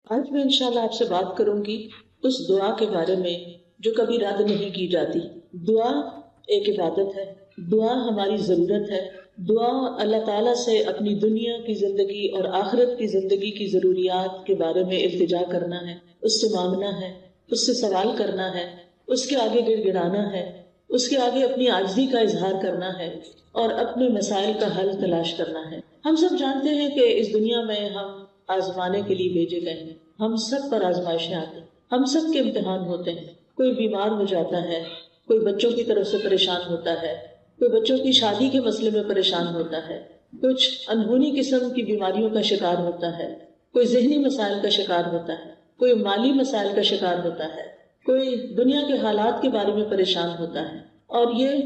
آج میں انشاءاللہ آپ سے بات کروں گی اس دعا کے بارے میں جو کبھی رد نہیں کی جاتی۔ دعا ایک عبادت ہے، دعا ہماری ضرورت ہے۔ دعا اللہ تعالیٰ سے اپنی دنیا کی زندگی اور آخرت کی زندگی کی ضروریات کے بارے میں التجا کرنا ہے، اس سے مانگنا ہے، اس سے سوال کرنا ہے، اس کے آگے گڑ گڑانا ہے، اس کے آگے اپنی عاجزی کا اظہار کرنا ہے اور اپنے مسائل کا حل تلاش کرنا ہے۔ ہم سب جانتے ہیں کہ اس دنیا میں ہم آزمانے کے لیے بھیجے گئے ہیں، ہم سب پر آزمائشیں آتی ہیں، ہم سب کے امتحان ہوتے ہیں۔ کوئی بیمار ہو جاتا ہے، کوئی بچوں کی طرف سے پریشان ہوتا ہے، کوئی بچوں کی شادی کے مسئلے میں پریشان ہوتا ہے، کچھ انہونی قسم کی بیماریوں کا شکار ہوتا ہے، کوئی ذہنی مسائل کا شکار ہوتا ہے، کوئی مالی مسائل کا شکار ہوتا ہے، کوئی دنیا کے حالات کے بارے میں پریشان ہوتا ہے، اور یہ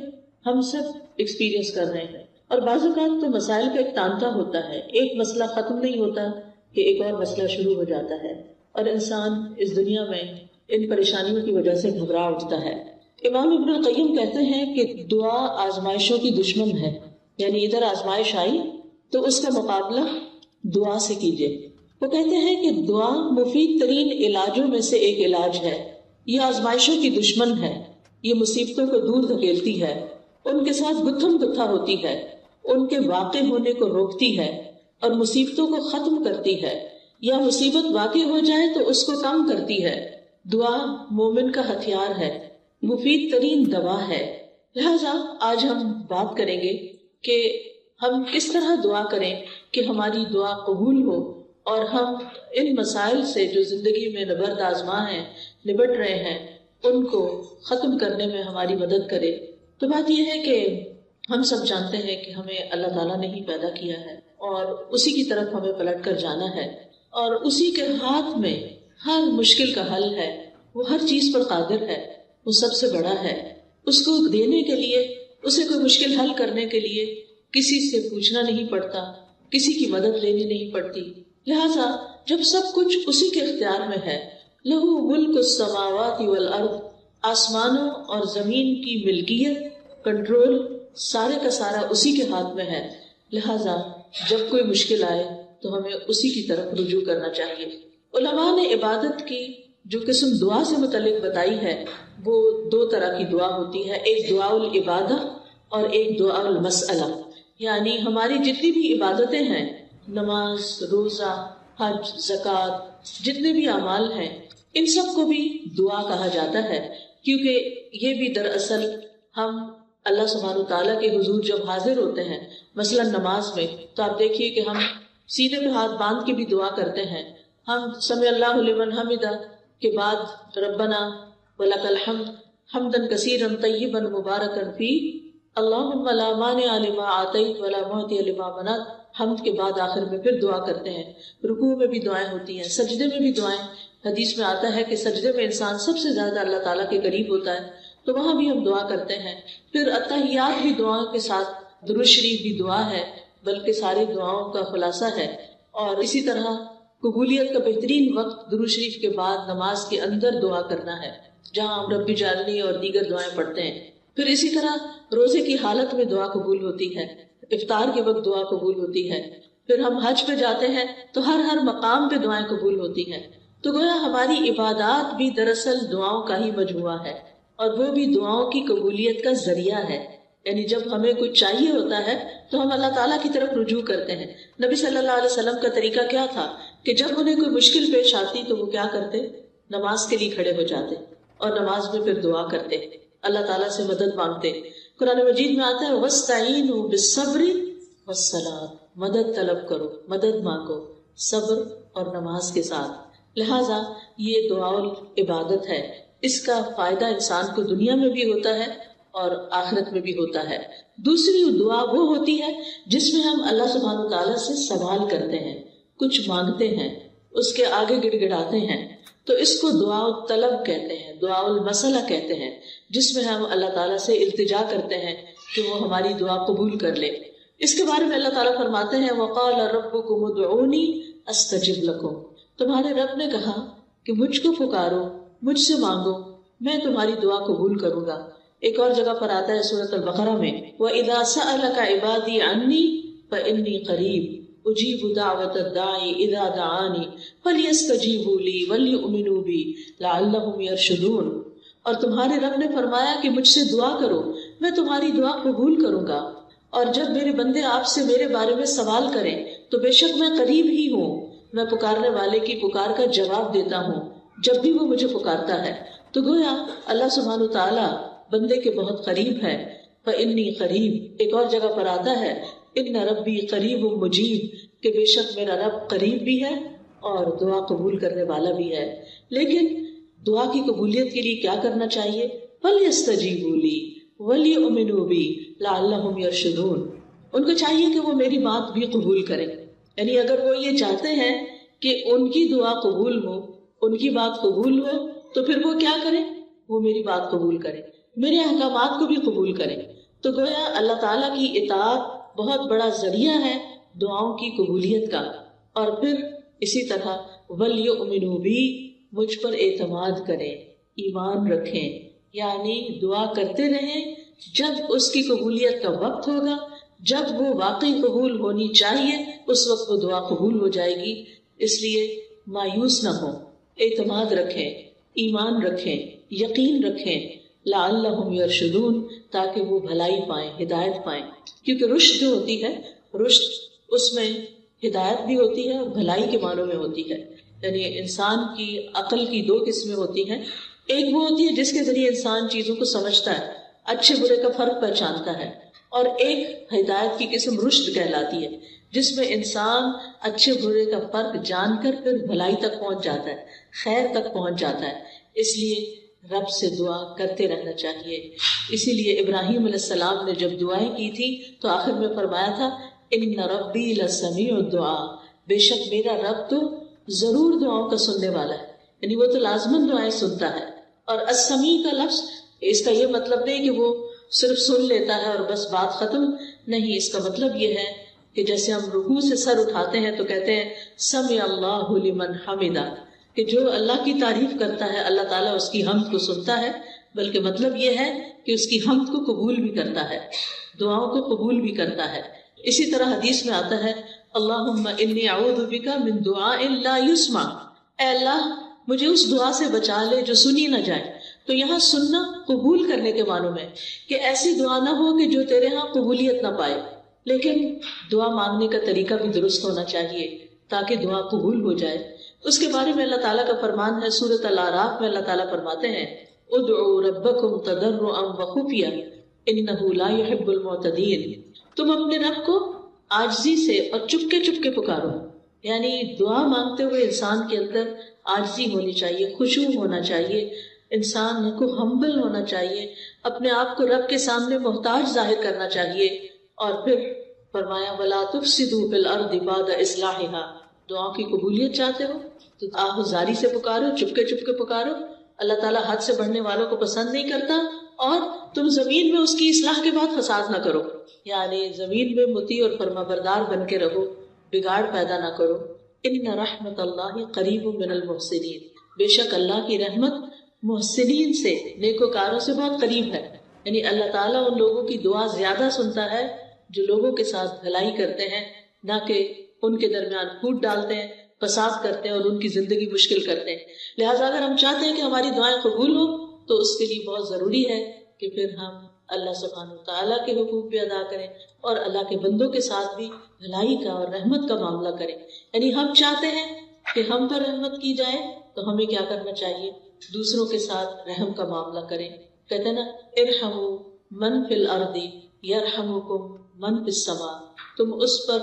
ہم سب ایکسپیرینس کر رہے ہیں۔ اور بعض اوقات تو مسائل کا ایک تانتا ہوتا ہے، ایک مسئلہ ختم نہیں ہوتا کہ ایک اور مسئلہ شروع ہو جاتا ہے، اور انسان اس دنیا میں ان پریشانیوں کی وجہ سے گھبرا اٹھتا ہے۔ امام ابن القیم کہتے ہیں کہ دعا آزمائشوں کی دشمن ہے، یعنی ادھر آزمائش آئی تو اس کا مقابلہ دعا سے کیجیے۔ وہ کہتے ہیں کہ دعا مفید ترین علاجوں میں سے ایک علاج ہے، یہ آزمائشوں کی دشمن ہے، یہ مصیبتوں کو دور دھکیلتی ہے، ان کے ساتھ گتھم گتھا ہوتی ہے، ان کے واقع ہونے کو روکتی ہے اور مصیبتوں کو ختم کرتی ہے، یا مصیبت واقع ہو جائے تو اس کو کم کرتی ہے۔ دعا مومن کا ہتھیار ہے، مفید ترین دوا ہے۔ لہذا آج ہم بات کریں گے کہ ہم کس طرح دعا کریں کہ ہماری دعا قبول ہو اور ہم ان مسائل سے جو زندگی میں نبرد آزما ہیں، نبٹ رہے ہیں، ان کو ختم کرنے میں ہماری مدد کرے۔ تو بات یہ ہے کہ ہم سب جانتے ہیں کہ ہمیں اللہ تعالیٰ نے ہی پیدا کیا ہے اور اسی کی طرف ہمیں پلٹ کر جانا ہے، اور اسی کے ہاتھ میں ہر مشکل کا حل ہے۔ وہ ہر چیز پر قادر ہے، وہ سب سے بڑا ہے۔ اس کو دینے کے لیے، اسے کوئی مشکل حل کرنے کے لیے کسی سے پوچھنا نہیں پڑتا، کسی کی مدد لینی نہیں پڑتی۔ لہذا جب سب کچھ اسی کے اختیار میں ہے، لہو ملک السماوات والارض، آسمانوں اور زمین کی ملکیت، کنٹرول، سارے کا سارا اسی کے ہاتھ میں ہے۔ لہذا جب کوئی مشکل آئے تو ہمیں اسی کی طرف رجوع کرنا چاہیے۔ علماء نے عبادت کی جو قسم دعا سے متعلق بتائی ہے وہ دو طرح کی دعا ہوتی ہے، ایک دعا العبادہ اور ایک دعا المسئلہ۔ یعنی ہماری جتنی بھی عبادتیں ہیں، نماز، روزہ، حج، زکوٰۃ، جتنے بھی اعمال ہیں، ان سب کو بھی دعا کہا جاتا ہے، کیونکہ یہ بھی دراصل ہم اللہ سبحانہ تعالیٰ کے حضور جب حاضر ہوتے ہیں، مثلا نماز میں، تو آپ دیکھیے کہ ہم سینے پہ ہاتھ باندھ کے بھی دعا کرتے ہیں۔ ہم سمع اللہ لمن حمدہ کے بعد ربنا ولک الحمد حمدا کثیرا طیبا مبارکا فیہ اللہم لا مانع لما اعطیت ولا معطی لما منعت، حمد کے بعد آخر میں پھر دعا کرتے ہیں۔ رکوع میں بھی دعائیں ہوتی ہیں، سجدے میں بھی دعائیں۔ حدیث میں آتا ہے کہ سجدے میں انسان سب سے زیادہ اللہ تعالیٰ کے قریب ہوتا ہے، تو وہاں بھی ہم دعا کرتے ہیں۔ پھر اتحیات بھی دعاؤں کے ساتھ، درود شریف بھی دعا ہے، بلکہ ساری دعاؤں کا خلاصہ ہے۔ اور اسی طرح قبولیت کا بہترین وقت درود شریف کے بعد نماز کے اندر دعا کرنا ہے، جہاں ہم رب اجعلنی اور دیگر دعائیں پڑھتے ہیں۔ پھر اسی طرح روزے کی حالت میں دعا قبول ہوتی ہے، افطار کے وقت دعا قبول ہوتی ہے۔ پھر ہم حج پہ جاتے ہیں تو ہر مقام پہ دعائیں قبول ہوتی ہیں۔ تو گویا ہماری عبادات بھی دراصل دعاؤں کا ہی مجموعہ ہے، اور وہ بھی دعاؤں کی قبولیت کا ذریعہ ہے۔ یعنی جب ہمیں کچھ چاہیے ہوتا ہے تو ہم اللہ تعالیٰ کی طرف رجوع کرتے ہیں۔ نبی صلی اللہ علیہ وسلم کا طریقہ کیا تھا کہ جب انہیں کوئی مشکل پیش آتی تو وہ کیا کرتے؟ نماز کے لیے کھڑے ہو جاتے اور نماز میں پھر دعا کرتے، اللہ تعالیٰ سے مدد مانگتے۔ قرآن مجید میں آتا ہے وَاسْتَعِینُوا بِالصَّبْرِ وَالصَّلَاةِ، مدد طلب کرو، مدد مانگو صبر اور نماز کے ساتھ۔ لہٰذا یہ دعا العبادت ہے، اس کا فائدہ انسان کو دنیا میں بھی ہوتا ہے اور آخرت میں بھی ہوتا ہے۔ دوسری دعا وہ ہوتی ہے جس میں ہم اللہ سبحانہ تعالیٰ سے سوال کرتے ہیں، کچھ مانگتے ہیں، اس کے آگے گڑ گڑاتے ہیں، تو اس کو دعا الطلب کہتے ہیں، دعا المسئلہ کہتے ہیں، جس میں ہم اللہ تعالیٰ سے التجا کرتے ہیں کہ وہ ہماری دعا قبول کر لے۔ اس کے بارے میں اللہ تعالیٰ فرماتے ہیں وَقَالَ رَبُّكُمُ ادْعُونِي أَسْتَجِبْ لَكُمْ، تمہارے رب نے کہا کہ مجھ کو پکارو، مجھ سے مانگو، میں تمہاری دعا قبول کروں گا۔ ایک اور جگہ پر آتا ہے سورۃ البقرہ میں وَإِذَا سَأَلَكَ عِبَادِي عَنِّي فَإِنِّي قَرِيبٌ اجیب دعوت الداعی اذا دعانی فلیستجیبوا لی ولیؤمنوا بی لعلہم یرشدون. اور تمہارے رب نے فرمایا کہ مجھ سے دعا کرو، میں تمہاری دعا قبول کروں گا، اور جب میرے بندے آپ سے میرے بارے میں سوال کریں تو بے شک میں قریب ہی ہوں، میں پکارنے والے کی پکار کا جواب دیتا ہوں جب بھی وہ مجھے پکارتا ہے. تو گویا اللہ سبحانہ تعالیٰ بندے کے بہت قریب ہے. فإنی قریب ایک اور جگہ پر آتا ہے ان ربی قریب مجیب، کہ بے شک میرا رب قریب بھی ہے اور دعا قبول کرنے والا بھی ہے. لیکن دعا کی قبولیت کے لیے کیا کرنا چاہیے؟ فَلْيَسْتَجِيبُوا لِي وَلْيُؤْمِنُوا بِي لَعَلَّهُمْ يَرْشُدُونَ. ان کو چاہیے کہ وہ میری بات بھی قبول کریں. یعنی اگر وہ یہ چاہتے ہیں کہ ان کی دعا قبول ہو، ان کی بات قبول ہو، تو پھر وہ کیا کریں؟ وہ میری بات قبول کریں، میرے احکامات کو بھی قبول کریں. تو گویا اللہ تعالیٰ کی اطاعت بہت بڑا ذریعہ ہے دعاؤں کی قبولیت کا. اور پھر اسی طرح وَلْيُؤْمِنُوا بِي، مجھ پر اعتماد کریں، ایمان رکھیں، یعنی دعا کرتے رہیں. جب اس کی قبولیت کا وقت ہوگا، جب وہ واقعی قبول ہونی چاہیے، اس وقت وہ دعا قبول ہو جائے گی. اس لیے مایوس نہ ہوں، اعتماد رکھیں، ایمان رکھیں، یقین رکھیں. لعلہم یرشدون، تاکہ وہ بھلائی پائیں، ہدایت پائیں. کیونکہ رشد جو ہوتی ہے، رشد اس میں ہدایت بھی ہوتی ہے اور بھلائی کے معنوں میں ہوتی ہے. یعنی انسان کی عقل کی دو قسمیں ہوتی ہیں. ایک وہ ہوتی ہے جس کے ذریعے انسان چیزوں کو سمجھتا ہے، اچھے برے کا فرق پہچانتا ہے. اور ایک ہدایت کی قسم رشد کہلاتی ہے، جس میں انسان اچھے برے کا فرق جان کر پھر بھلائی تک پہنچ جاتا ہے، خیر تک پہنچ جاتا ہے. اس لیے رب سے دعا کرتے رہنا چاہیے. اسی لیے ابراہیم علیہ السلام نے جب دعائیں کی تھی تو آخر میں فرمایا تھا ان ربی لسمیع الدعاء، بے شک میرا رب تو ضرور دعاؤں کا سننے والا ہے. یعنی وہ تو لازماً دعائیں سنتا ہے. اور السمیع کا لفظ اس کا یہ مطلب نہیں کہ وہ صرف سن لیتا ہے اور بس بات ختم نہیں. اس کا مطلب یہ ہے کہ جیسے ہم رکوع سے سر اٹھاتے ہیں تو کہتے ہیں سمع اللہ لمن حمدہ، کہ جو اللہ کی تعریف کرتا ہے اللہ تعالیٰ اس کی حمد کو سنتا ہے. بلکہ مطلب یہ ہے کہ اس کی حمد کو قبول بھی کرتا ہے، دعاؤں کو قبول بھی کرتا ہے. اسی طرح حدیث میں آتا ہے اللہم انی اعوذ بک من دعاء لا یسمع، اے اللہ مجھے اس دعا سے بچا لے جو سنی نہ جائے. تو یہاں سننا قبول کرنے کے معنوں میں کہ ایسی دعا نہ ہو کہ جو تیرے ہاں قبولیت نہ پائے. لیکن دعا مانگنے کا طریقہ بھی درست ہونا چاہیے تاکہ دعا قبول ہو جائے. اس کے بارے میں اللہ تعالیٰ کا فرمان ہے سورۃ الاعراف میں. اللہ تعالیٰ فرماتے ہیں ادعوا ربکم تضرعا وخفیا انہ لا يحب المعتدین، تم اپنے رب کو عاجزی سے اور چپکے چپکے پکارو. یعنی دعا مانگتے ہوئے انسان کے اندر عاجزی ہونی چاہیے، خشوع ہونا چاہیے، انسان کو ہمبل ہونا چاہیے، اپنے آپ کو رب کے سامنے محتاج ظاہر کرنا چاہیے. اور پھر فرمایا وَلَا تُفْسِدُوا فِي الْأَرْضِ بَعْدَ إِصْلَاحِهَا، دعاؤں کی قبولیت چاہتے ہو تو آہوزاری سے پکارو، چپکے چپکے پکارو. اللہ تعالیٰ حد سے بڑھنے والوں کو پسند نہیں کرتا. اور تم زمین میں اس کی اصلاح کے بعد فساد نہ کرو، یعنی زمین میں مطیع اور فرما بردار بن کے رہو، بگاڑ پیدا نہ کرو. ان رحمت اللہ قریب من المحسنین، بے شک اللہ کی رحمت محسنین سے، نیکوکاروں سے بہت قریب ہے. یعنی اللہ تعالیٰ ان لوگوں کی دعا زیادہ سنتا ہے جو لوگوں کے ساتھ بھلائی کرتے ہیں، نہ کہ ان کے درمیان پھوٹ ڈالتے ہیں، فساد کرتے ہیں اور ان کی زندگی مشکل کرتے ہیں. لہٰذا اگر ہم چاہتے ہیں کہ ہماری دعائیں قبول ہو تو اس کے لیے بہت ضروری ہے کہ پھر ہم اللہ سبحانہ وتعالیٰ کے حقوق بھی ادا کریں اور اللہ کے بندوں کے ساتھ بھی بھلائی کا اور رحمت کا معاملہ کریں. یعنی ہم چاہتے ہیں کہ ہم پر رحمت کی جائے تو ہمیں کیا کرنا چاہیے؟ دوسروں کے ساتھ رحم کا معاملہ کریں. کہتے ہیں نا ارحموا من فی الارض یرحمکم من فی السماء، تم اس پر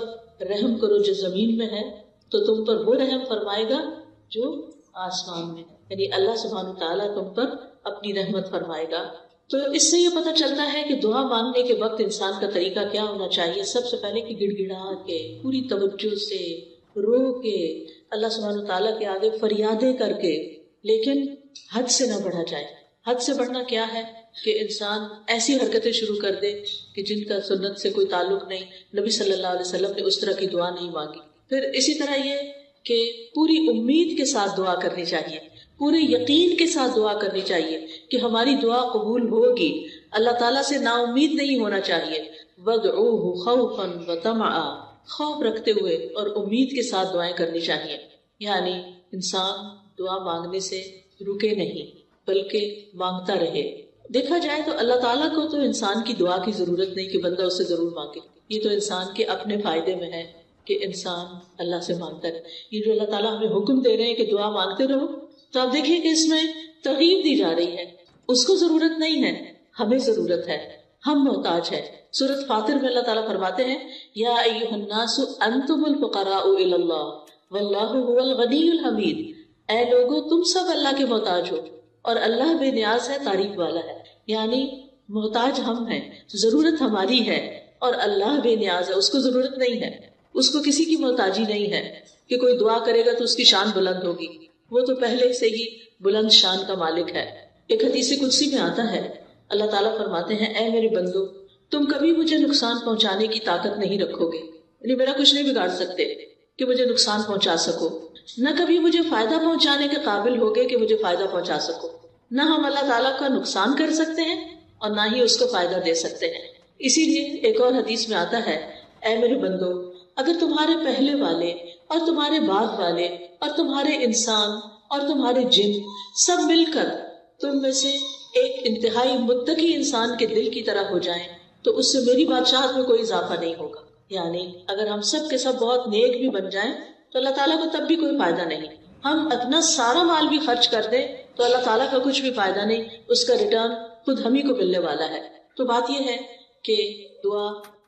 رحم کرو جو زمین میں ہے تو تم پر وہ رحم فرمائے گا جو آسمان میں. یعنی اللہ سبحانہ تعالیٰ تم پر اپنی رحمت فرمائے گا. تو اس سے یہ پتہ چلتا ہے کہ دعا مانگنے کے وقت انسان کا طریقہ کیا ہونا چاہیے. سب سے پہلے کہ گڑ گڑا کے پوری توجہ سے رو کے اللہ سبحانہ تعالیٰ کے آگے فریادیں کر کے، لیکن حد سے نہ بڑھا جائے. حد سے بڑھنا کیا ہے کہ انسان ایسی حرکتیں شروع کر دے کہ جن کا سنت سے کوئی تعلق نہیں. نبی صلی اللہ علیہ وسلم نے اس طرح کی دعا نہیں مانگی. پھر اسی طرح یہ کہ پوری امید کے ساتھ دعا کرنی چاہیے، پورے یقین کے ساتھ دعا کرنی چاہیے کہ ہماری دعا قبول ہوگی. اللہ تعالیٰ سے نا امید نہیں ہونا چاہیے. وَادْعُوهُ خَوْفًا وَطَمَعًا، خوف رکھتے ہوئے اور امید کے ساتھ دعائیں کرنی چاہیے. یعنی انسان دعا مانگنے سے رکے نہیں بلکہ مانگتا رہے. دیکھا جائے تو اللہ تعالیٰ کو تو انسان کی دعا کی ضرورت نہیں کہ بندہ اسے ضرور مانگے. یہ تو انسان کے اپنے فائدے میں ہے کہ انسان اللہ سے مانگتا رہے. یہ جو اللہ تعالیٰ ہمیں حکم دے رہے ہیں کہ دعا مانگتے رہو، تو آپ دیکھیں کہ اس میں ترغیب دی جا رہی ہے. اس کو ضرورت نہیں ہے، ہمیں ضرورت ہے، ہم محتاج ہیں. سورۃ فاطر میں اللہ تعالیٰ فرماتے ہیں یا ایھا الناس انتم الفقراء الی اللہ واللہ هو الغنی الحمید. اے لوگو تم سب اللہ کے محتاج ہو اور اللہ بے نیاز ہے، تعریف والا ہے. یعنی محتاج ہم ہیں، ضرورت ہماری ہے اور اللہ بے نیاز ہے، اس کو ضرورت نہیں ہے، اس کو کسی کی محتاجی نہیں ہے کہ کوئی دعا کرے گا تو اس کی شان بلند ہوگی. وہ تو پہلے سے ہی بلند شان کا مالک ہے. ایک حدیث قدسی میں آتا ہے اللہ تعالیٰ فرماتے ہیں اے میرے بندو تم کبھی مجھے نقصان پہنچانے کی طاقت نہیں رکھو گے، یعنی میرا کچھ نہیں بگاڑ سکتے کہ مجھے نقصان پہنچا سکو، نہ کبھی مجھے فائدہ پہنچانے کے قابل ہوگے کہ مجھے فائدہ پہنچا سکو. نہ ہم اللہ تعالیٰ کا نقصان کر سکتے ہیں اور نہ ہی اس کو فائدہ دے سکتے ہیں. اسی لیے ایک اور حدیث میں آتا ہے اے میرے بندو اگر تمہارے پہلے والے اور تمہارے بعد والے اور تمہارے انسان اور تمہارے جن سب مل کر تم میں سے ایک انتہائی متقی انسان کے دل کی طرح ہو جائیں تو اس سے میری بادشاہت میں کوئی اضافہ نہیں ہوگا. یعنی اگر ہم سب کے سب بہت نیک بھی بن جائیں تو اللہ تعالیٰ کو تب بھی کوئی فائدہ نہیں. ہم اپنا سارا مال بھی خرچ کر دیں تو اللہ تعالیٰ کا کچھ بھی فائدہ نہیں، اس کا ریٹرن خود ہم ہی کو ملنے والا ہے. تو بات یہ ہے کہ دعا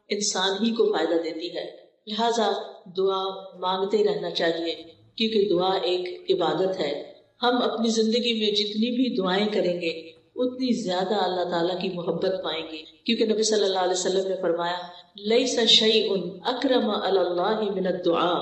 انسان ہی کو فائدہ دیتی ہے، لہٰذا دعا مانگتے رہنا چاہیے کیونکہ دعا ایک عبادت ہے. ہم اپنی زندگی میں جتنی بھی دعائیں کریں گے اتنی زیادہ اللہ تعالیٰ کی محبت پائیں گے، کیونکہ نبی صلی اللہ علیہ وسلم نے فرمایا لیس شیء اکرم علی اللہ من الدعاء.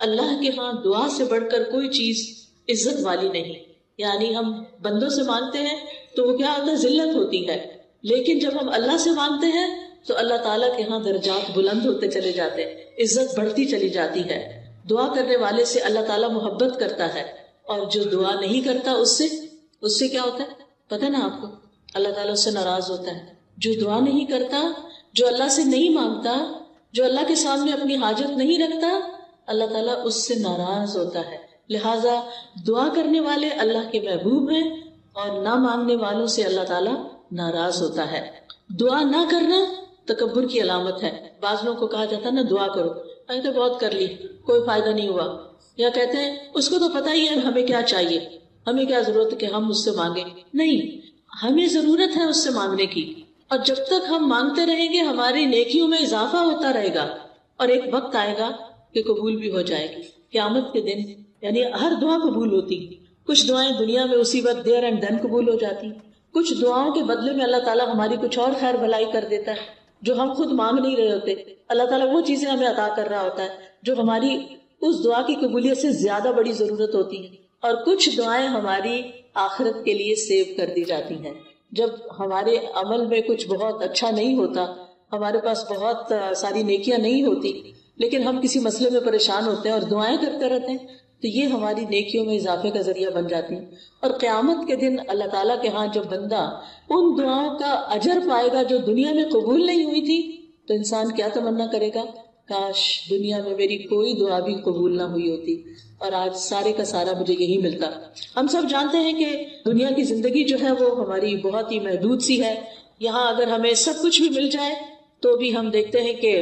اللہ کے ہاں دعا سے بڑھ کر کوئی چیز عزت والی نہیں. یعنی ہم بندوں سے مانگتے ہیں تو وہ کیا ہوتا ہے، ذلت ہوتی ہے، لیکن جب ہم اللہ سے مانگتے ہیں تو اللہ تعالیٰ کے ہاں درجات بلند ہوتے چلے جاتے ہیں، عزت بڑھتی چلی جاتی ہے. دعا کرنے والے سے اللہ تعالیٰ محبت کرتا ہے اور جو دعا نہیں کرتا اس سے کیا ہوتا ہے پتہ نا آپ کو، اللہ تعالیٰ اس سے ناراض ہوتا ہے. جو دعا نہیں کرتا، جو اللہ سے نہیں مانگتا، جو اللہ کے سامنے اپنی حاجت نہیں رکھتا، اللہ تعالیٰ اس سے ناراض ہوتا ہے. لہٰذا دعا کرنے والے اللہ کے محبوب ہیں اور نہ مانگنے والوں سے اللہ تعالیٰ ناراض ہوتا ہے. دعا نہ کرنا تکبر کی علامت ہے. بعض لوگوں کو کہا جاتا ہے نا دعا کرو، میں تو بہت کر لی کوئی فائدہ نہیں ہوا، یا کہتے ہیں اس کو تو پتہ ہی ہے ہمیں کیا چاہیے، ہمیں کیا ضرورت ہے کہ ہم اس سے مانگیں. نہیں، ہمیں ضرورت ہے اس سے مانگنے کی، اور جب تک ہم مانگتے رہیں گے ہماری نیکیوں میں اضافہ ہوتا رہے گا اور ایک وقت آئے گا کہ قبول بھی ہو جائے گی. قیامت کے دن یعنی ہر دعا قبول ہوتی. کچھ دعائیں دنیا میں اسی وقت دیر اینڈ دن قبول ہو جاتی، کچھ دعاؤں کے بدلے میں اللہ تعالیٰ ہماری کچھ اور خیر بھلائی کر دیتا ہے جو ہم خود مانگ نہیں رہے ہوتے. اللہ تعالیٰ وہ چیزیں ہمیں عطا کر رہا ہوتا ہے جو ہماری اس دعا کی قبولیت سے زیادہ بڑی ضرورت ہوتی ہے. اور کچھ دعائیں ہماری آخرت کے لیے سیو کر دی جاتی ہیں. جب ہمارے عمل میں کچھ بہت اچھا نہیں ہوتا، ہمارے پاس بہت ساری نیکیاں نہیں ہوتی، لیکن ہم کسی مسئلے میں پریشان ہوتے ہیں اور دعائیں کرتے رہتے ہیں، تو یہ ہماری نیکیوں میں اضافے کا ذریعہ بن جاتی ہیں. اور قیامت کے دن اللہ تعالیٰ کے ہاں جو بندہ ان دعاؤں کا اجر پائے گا جو دنیا میں قبول نہیں ہوئی تھی، تو انسان کیا تمنا کرے گا، کاش دنیا میں میری کوئی دعا بھی قبول نہ ہوئی ہوتی اور آج سارے کا سارا مجھے یہی ملتا. ہم سب جانتے ہیں کہ دنیا کی زندگی جو ہے وہ ہماری بہت ہی محدود سی ہے. یہاں اگر ہمیں سب کچھ بھی مل جائے تو بھی ہم دیکھتے ہیں کہ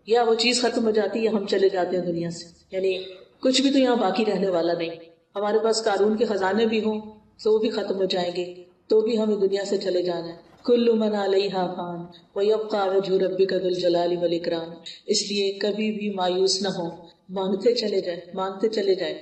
یا وہ چیز ختم ہو جاتی ہے یا ہم چلے جاتے ہیں دنیا سے. یعنی کچھ بھی تو یہاں باقی رہنے والا نہیں. ہمارے پاس قارون کے خزانے بھی ہوں تو وہ بھی ختم ہو جائیں گے، تو بھی ہمیں دنیا سے چلے جانا ہے. کل من علیہا فان ویبقى وجہ ربک ذو الجلال والاکرام. اس لیے کبھی بھی مایوس نہ ہو، مانگتے چلے جائیں، مانگتے چلے جائیں.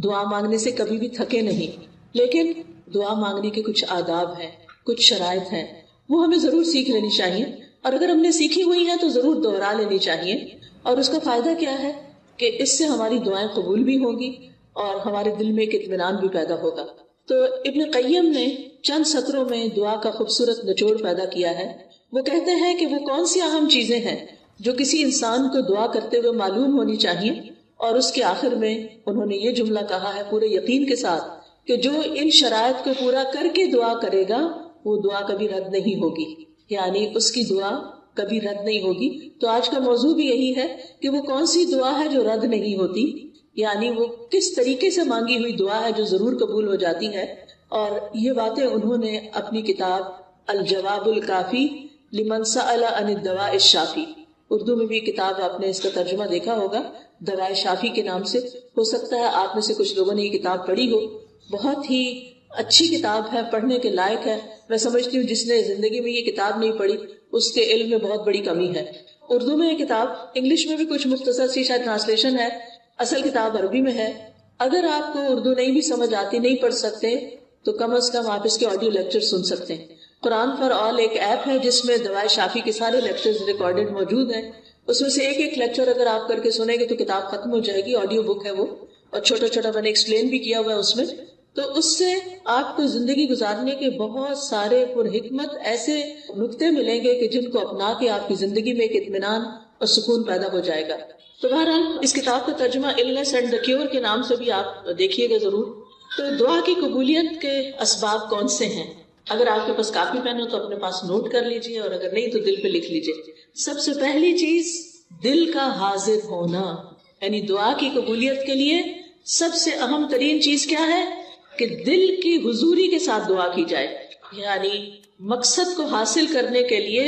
دعا مانگنے سے کبھی بھی تھکے نہیں. لیکن دعا مانگنے کے کچھ آداب ہیں، کچھ شرائط ہیں، وہ ہمیں ضرور سیکھ لینی چاہیے، اور اگر ہم نے سیکھی ہوئی ہیں تو ضرور دوہرا لینی چاہیے. اور اس کا فائدہ کیا ہے کہ اس سے ہماری دعائیں قبول بھی ہوں گی اور ہمارے دل میں ایک اطمینان بھی پیدا ہوگا. تو ابن قیم نے چند سطروں میں دعا کا خوبصورت نچوڑ پیدا کیا ہے. وہ کہتے ہیں کہ وہ کون سی اہم چیزیں ہیں جو کسی انسان کو دعا کرتے ہوئے معلوم ہونی چاہیے، اور اس کے آخر میں انہوں نے یہ جملہ کہا ہے پورے یقین کے ساتھ کہ جو ان شرائط کو پورا کر کے دعا کرے گا وہ دعا کبھی رد نہیں ہوگی. یعنی اس کی دعا کبھی رد نہیں ہوگی. تو آج کا موضوع بھی یہی ہے کہ وہ کون سی دعا ہے جو رد نہیں ہوتی، یعنی وہ کس طریقے سے مانگی ہوئی دعا ہے جو ضرور قبول ہو جاتی ہے. اور یہ باتیں انہوں نے اپنی کتاب الجواب الکافی لمن سأل عن الدواء الشافی، اردو میں بھی کتاب آپ نے اس کا ترجمہ دیکھا ہوگا دوائے شافی کے نام سے. ہو سکتا ہے آپ میں سے کچھ لوگوں نے یہ کتاب پڑھی ہو. بہت ہی اچھی کتاب ہے، پڑھنے کے لائق ہے. میں سمجھتی ہوں جس نے زندگی میں یہ کتاب نہیں پڑھی اس کے علم میں بہت بڑی کمی ہے. اردو میں یہ کتاب، انگلش میں بھی کچھ مختصر سی شاید ٹرانسلیشن ہے، اصل کتاب عربی میں ہے. اگر آپ کو اردو نہیں بھی سمجھ آتی، نہیں پڑھ سکتے، تو کم از کم آپ اس کے آڈیو لیکچر سن سکتے ہیں. قرآن فار آل ایک ایپ ہے جس میں دوائے شافی کے سارے لیکچرز ریکارڈڈ موجود ہیں. اس میں سے ایک ایک لیکچر اگر آپ کر کے سنیں گے تو کتاب ختم ہو جائے گی. آڈیو بک ہے وہ، اور چھوٹا چھوٹا میں نے ایکسپلین بھی کیا ہوا ہے اس میں. تو اس سے آپ کو زندگی گزارنے کے بہت سارے پر حکمت ایسے نکتے ملیں گے کہ جن کو اپنا کے آپ کی زندگی میں ایک اطمینان اور سکون پیدا ہو جائے گا. تو بہرحال اس کتاب کا ترجمہ النس اینڈ دا کیور کے نام سے بھی آپ دیکھیے گا ضرور. تو دعا کی قبولیت کے اسباب کون سے ہیں؟ اگر آپ کے پاس کاپی پین ہو تو اپنے پاس نوٹ کر لیجئے، اور اگر نہیں تو دل پہ لکھ لیجئے. سب سے پہلی چیز دل کا حاضر ہونا، یعنی دعا کی قبولیت کے لیے سب سے اہم ترین چیز کیا ہے کہ دل کی حضوری کے ساتھ دعا کی جائے. یعنی مقصد کو حاصل کرنے کے لیے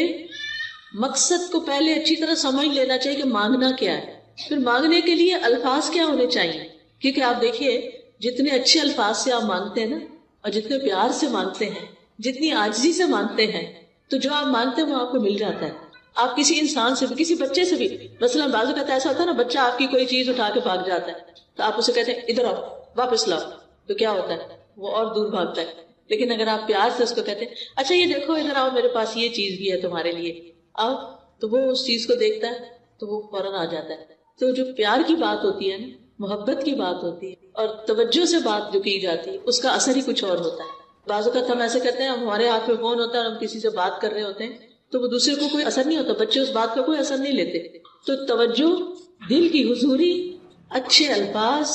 مقصد کو پہلے اچھی طرح سمجھ لینا چاہیے کہ مانگنا کیا ہے. پھر مانگنے کے لیے الفاظ کیا ہونے چاہیے، کیونکہ آپ دیکھیے جتنے اچھے الفاظ سے آپ مانگتے ہیں نا، اور جتنے پیار سے مانگتے ہیں، جتنی عاجزی سے مانگتے ہیں، تو جو آپ مانگتے ہیں وہ آپ کو مل جاتا ہے. آپ کسی انسان سے بھی، کسی بچے سے بھی، مثلا بعض اوقات ایسا ہوتا ہے نا، بچہ آپ کی کوئی چیز اٹھا کے بھاگ جاتا ہے تو آپ اسے کہتے ہیں ادھر آؤ، واپس لاؤ، تو کیا ہوتا ہے، وہ اور دور بھاگتا ہے. لیکن اگر آپ پیار سے اس کو کہتے ہیں اچھا یہ دیکھو ادھر آؤ، میرے پاس یہ چیز بھی ہے تمہارے لیے، آؤ، تو وہ اس چیز کو دیکھتا ہے تو وہ فوراً آ جاتا ہے. تو جو پیار کی بات ہوتی ہے نا، محبت کی بات ہوتی ہے، اور توجہ سے بات جو کی جاتی ہے، اس کا اثر ہی کچھ اور ہوتا ہے. بعض اوقات ہم ایسے کہتے ہیں، ہمارے ہاتھ میں فون ہوتا ہے اور ہم کسی سے بات کر رہے ہوتے ہیں تو وہ دوسرے کو کوئی اثر نہیں ہوتا، بچے اس بات کا کوئی اثر نہیں لیتے. تو توجہ، دل کی حضوری، اچھے الفاظ،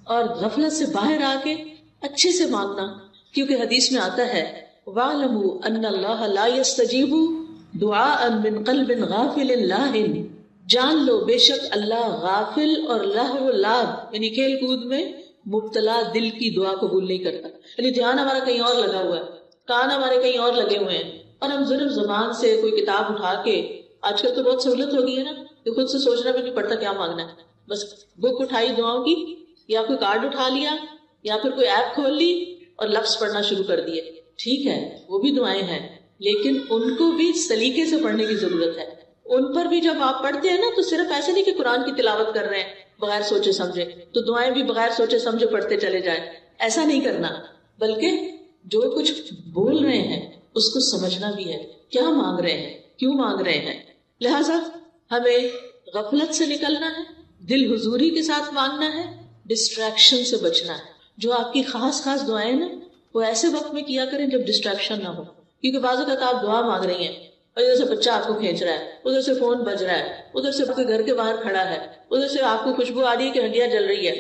اور غفلت سے باہر آ کے اچھے سے مانگنا. کیونکہ حدیث میں آتا ہے وَاعْلَمُوا أَنَّ اللَّهَ لَا يَسْتَجِيبُ دُعَاءً مِّن قَلْبٍ غَافِلٍ لَاهٍ، جان لو بے شک اللہ غافل اور لہو لعب یعنی کھیل کود میں مبتلا دل کی دعا قبول نہیں کرتا. یعنی دھیان ہمارا کہیں اور لگا ہوا ہے، کان ہمارے کہیں اور لگے ہوئے ہیں، اور ہم صرف زبان سے کوئی کتاب اٹھا کے، آج کل تو بہت سہولت ہو گئی ہے نا کہ خود سے سوچنا بھی نہیں پڑتا کیا مانگنا ہے، بس بک اٹھائی دعاؤں کی، یا کوئی کارڈ اٹھا لیا، یا پھر کوئی ایپ کھول لی اور لفظ پڑھنا شروع کر دیے. ٹھیک ہے وہ بھی دعائیں ہیں، لیکن ان کو بھی سلیقے سے پڑھنے کی ضرورت ہے. ان پر بھی جب آپ پڑھتے ہیں نا تو صرف ایسے نہیں کہ قرآن کی تلاوت کر رہے ہیں بغیر سوچے سمجھے تو دعائیں بھی بغیر سوچے سمجھے پڑھتے چلے جائیں، ایسا نہیں کرنا، بلکہ جو کچھ بول رہے ہیں اس کو سمجھنا بھی ہے، کیا مانگ رہے ہیں، کیوں مانگ رہے ہیں. لہٰذا ہمیں غفلت سے نکلنا ہے، دل حضوری کے ساتھ مانگنا ہے، ڈسٹریکشن سے بچنا ہے. جو آپ کی خاص خاص دعائیں نا وہ ایسے وقت میں کیا کریں جب ڈسٹریکشن نہ ہو. کیونکہ بعض اوقات آپ دعا مانگ رہی ہیں اور ادھر سے بچہ آپ کو کھینچ رہا ہے، ادھر سے فون بج رہا ہے، ادھر سے آپ کے گھر کے باہر کھڑا ہے، ادھر سے آپ کو خوشبو آ رہی ہے کہ ہڈیاں جل رہی ہے.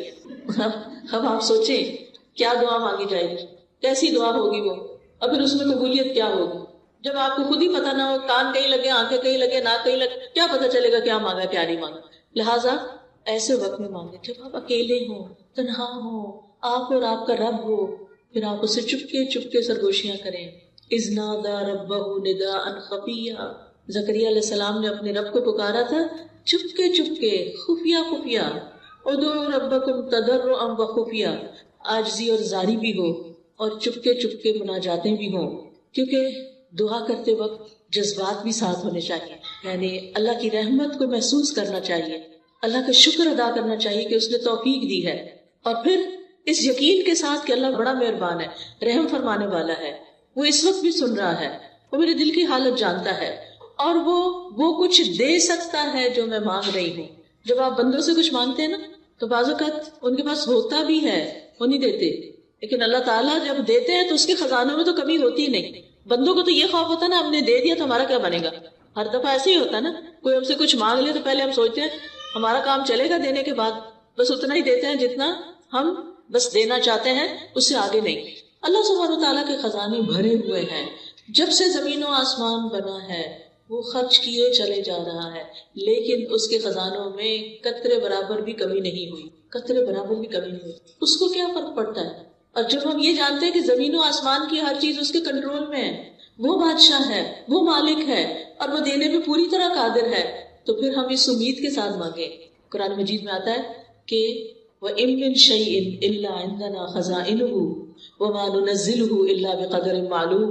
اب آپ سوچیں کیا دعا مانگی جائے گی، کیسی دعا ہوگی وہ، اور پھر اس میں قبولیت کیا ہوگی. جب آپ کو خود ہی پتہ نہ ہو، کان کہیں لگے، آنکھیں کہیں لگے، ناک کہیں لگے، کیا پتہ چلے گا کیا مانگا کیا نہیں مانگا. لہٰذا ایسے وقت میں مانگے جب آپ اکیلے ہوں، تنہا ہوں، آپ اور آپ کا رب ہو، پھر آپ اسے چپکے چپکے سرگوشیاں کریں. اذ نادى ربه نداء خفيا، زکریا علیہ السلام نے اپنے رب کو پکارا تھا چپکے چپکے، خفیہ خفیہ. ادعوا ربکم تضرعا وخفیہ، عاجزی اور زاری بھی ہو اور چپکے چپکے مناجاتیں بھی ہوں. کیونکہ دعا کرتے وقت جذبات بھی ساتھ ہونے چاہیے، یعنی اللہ کی رحمت کو محسوس کرنا چاہیے، اللہ کا شکر ادا کرنا چاہیے کہ اس نے توفیق دی ہے، اور پھر اس یقین کے ساتھ کہ اللہ بڑا مہربان ہے، رحم فرمانے والا ہے، وہ اس وقت بھی سن رہا ہے، وہ میرے دل کی حالت جانتا ہے، اور وہ کچھ دے سکتا ہے جو میں مانگ رہی ہوں. جب آپ بندوں سے کچھ مانگتے ہیں نا تو بعض اوقات ان کے پاس ہوتا بھی ہے، وہ نہیں دیتے، لیکن اللہ تعالیٰ جب دیتے ہیں تو اس کے خزانوں میں تو کمی ہوتی ہی نہیں. بندوں کو تو یہ خوف ہوتا ہے نا ہم نے دے دیا تو ہمارا کیا بنے گا. ہر دفعہ ایسے ہی ہوتا ہے نا، کوئی ہم سے کچھ مانگ لے تو پہلے ہم سوچتے ہیں ہمارا کام چلے گا دینے کے بعد، بس اتنا ہی دیتے ہیں جتنا ہم بس دینا چاہتے ہیں، اس سے آگے نہیں. اللہ سبحانہ وتعالیٰ کے خزانے بھرے ہوئے ہیں. جب سے زمین و آسمان بنا ہے وہ خرچ کیے چلے جا رہا ہے، لیکن اس کے خزانوں میں قطرے برابر بھی کمی نہیں ہوئی، قطرے برابر بھی کمی نہیں ہوئی. اس کو کیا فرق پڑتا ہے؟ اور جب ہم یہ جانتے ہیں کہ زمین و آسمان کی ہر چیز اس کے کنٹرول میں ہے، وہ بادشاہ ہے، وہ مالک ہے، اور وہ دینے میں پوری طرح قادر ہے، تو پھر ہم اس امید کے ساتھ مانگیں. قرآن مجید میں آتا ہے کہ وَإِن مِّن شَيْءٍ إِلَّا عِندَنَا خَزَائِنُهُ وَمَا نُنَزِّلُهُ إِلَّا بِقَدَرٍ مَّعْلُومٍ.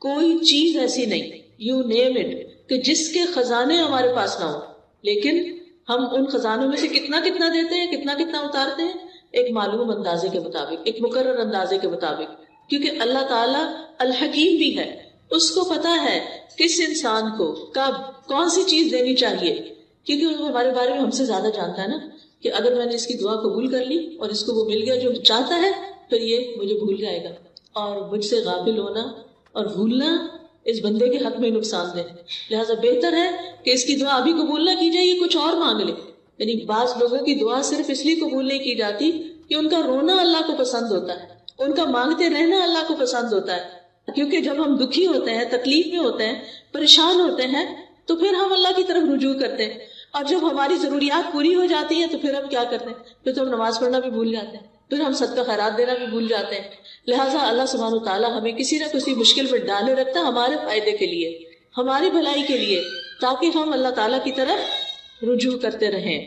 کوئی چیز ایسی نہیں، یو نیم اٹ، کہ جس کے خزانے ہمارے پاس نہ ہو، لیکن ہم ان خزانوں میں سے کتنا کتنا دیتے ہیں، کتنا کتنا اتارتے ہیں، ایک معلوم اندازے کے مطابق، ایک مقرر اندازے کے مطابق. کیونکہ اللہ تعالیٰ الحکیم بھی ہے، اس کو پتا ہے کس انسان کو کب کون سی چیز دینی چاہیے، کیونکہ وہ ہمارے بارے میں ہم سے زیادہ جانتا ہے نا، کہ اگر میں نے اس کی دعا قبول کر لی اور اس کو وہ مل گیا جو چاہتا ہے، پھر یہ مجھے بھول جائے گا. اور مجھ سے غافل ہونا اور بھولنا اس بندے کے حق میں نقصان دہ ہے. لہٰذا بہتر ہے کہ اس کی دعا ابھی قبول نہ کی جائے، یہ کچھ اور مانگ لے. یعنی بعض لوگوں کی دعا صرف اس لیے قبول نہیں کی جاتی کہ ان کا رونا اللہ کو پسند ہوتا ہے، ان کا مانگتے رہنا اللہ کو پسند ہوتا ہے. کیونکہ جب ہم دکھی ہوتے ہیں، تکلیف میں ہوتے ہیں، پریشان ہوتے ہیں، تو پھر ہم اللہ کی طرف رجوع کرتے ہیں. اور جب ہماری ضروریات پوری ہو جاتی ہیں تو پھر ہم کیا کرتے ہیں؟ پھر تو ہم نماز پڑھنا بھی بھول جاتے ہیں، پھر ہم صدقہ خیرات دینا بھی بھول جاتے ہیں. لہٰذا اللہ سبحانہ وتعالیٰ ہمیں کسی نہ کسی مشکل میں ڈالے رکھتا ہے ہمارے فائدے کے لیے، ہماری بھلائی کے لیے، تاکہ ہم اللہ تعالیٰ کی طرف رجوع کرتے رہیں.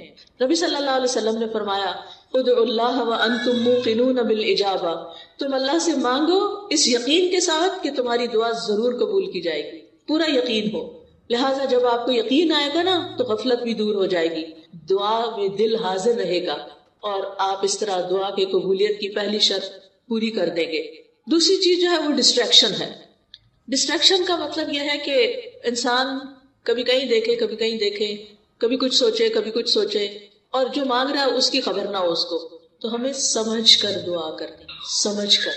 نبی صلی اللہ علیہ وسلم نے فرمایا ادعوا اللہ وانتم موقنون بالاجابہ، تم اللہ سے مانگو اس یقین کے ساتھ کہ تمہاری دعا ضرور قبول کی جائے گی، پورا یقین ہو. لہٰذا جب آپ کو یقین آئے گا نا تو غفلت بھی دور ہو جائے گی، دعا میں دل حاضر رہے گا، اور آپ اس طرح دعا کی قبولیت کی پہلی شرط پوری کر دیں گے. دوسری چیز جو ہے وہ ڈسٹریکشن ہے. ڈسٹریکشن کا مطلب یہ ہے کہ انسان کبھی کہیں دیکھے، کبھی کہیں دیکھے، کبھی کچھ سوچے، کبھی کچھ سوچے، اور جو مانگ رہا ہے اس کی خبر نہ ہو اس کو. تو ہمیں سمجھ کر دعا کرنی، سمجھ کر،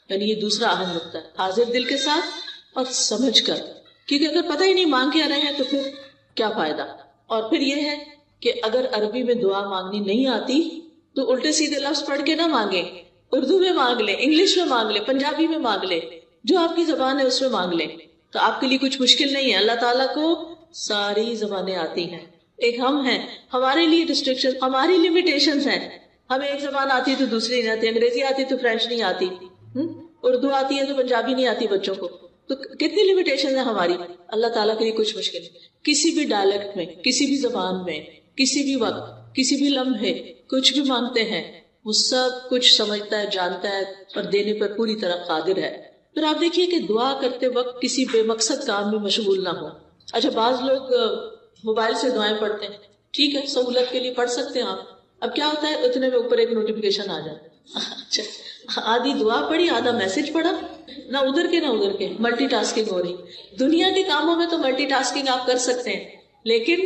یعنی یہ دوسرا اہم نقطہ ہے، حاضر دل کے ساتھ اور سمجھ کر. کیونکہ اگر پتہ ہی نہیں مانگ کے آ رہے ہیں تو پھر کیا فائدہ. اور پھر یہ ہے کہ اگر عربی میں دعا مانگنی نہیں آتی تو الٹے سیدھے لفظ پڑھ کے نہ مانگے، اردو میں مانگ لیں، انگلش میں مانگ لیں، پنجابی میں مانگ لیں، جو آپ کی زبان ہے اس میں مانگ لیں، تو آپ کے لیے کچھ مشکل نہیں ہے. اللہ تعالیٰ کو ساری زبانیں آتی ہیں، ایک ہم ہیں، ہمارے لیے ڈسٹرکشن، ہماری لمیٹیشنز ہیں. ہمیں ایک زبان آتی ہے تو دوسری نہیں آتی، انگریزی آتی تو فرینچ نہیں آتی، اردو آتی ہے تو پنجابی نہیں آتی بچوں کو. تو کتنی لمیٹیشن ہے ہماری. اللہ تعالیٰ کے لیے کچھ مشکل نہیں. کسی بھی ڈائلیکٹ میں، کسی بھی زبان میں، کسی بھی وقت، کسی بھی لمحے کچھ بھی مانگتے ہیں، وہ سب کچھ سمجھتا ہے، جانتا ہے، اور دینے پر پوری طرح قادر ہے. پھر آپ دیکھیے کہ دعا کرتے وقت کسی بے مقصد کام میں مشغول نہ ہو. اچھا بعض لوگ موبائل سے دعائیں پڑھتے ہیں، ٹھیک ہے، سہولت کے لیے پڑھ سکتے ہیں آپ. اب کیا ہوتا ہے اتنے میں اوپر ایک نوٹیفیکیشن آ جاتا ہے. اچھا آدھی دعا پڑھی، آدھا میسج پڑھا، نہ ادھر کے نہ ادھر کے، ملٹی ٹاسکنگ ہو رہی. دنیا کے کاموں میں تو ملٹی ٹاسکنگ آپ کر سکتے ہیں، لیکن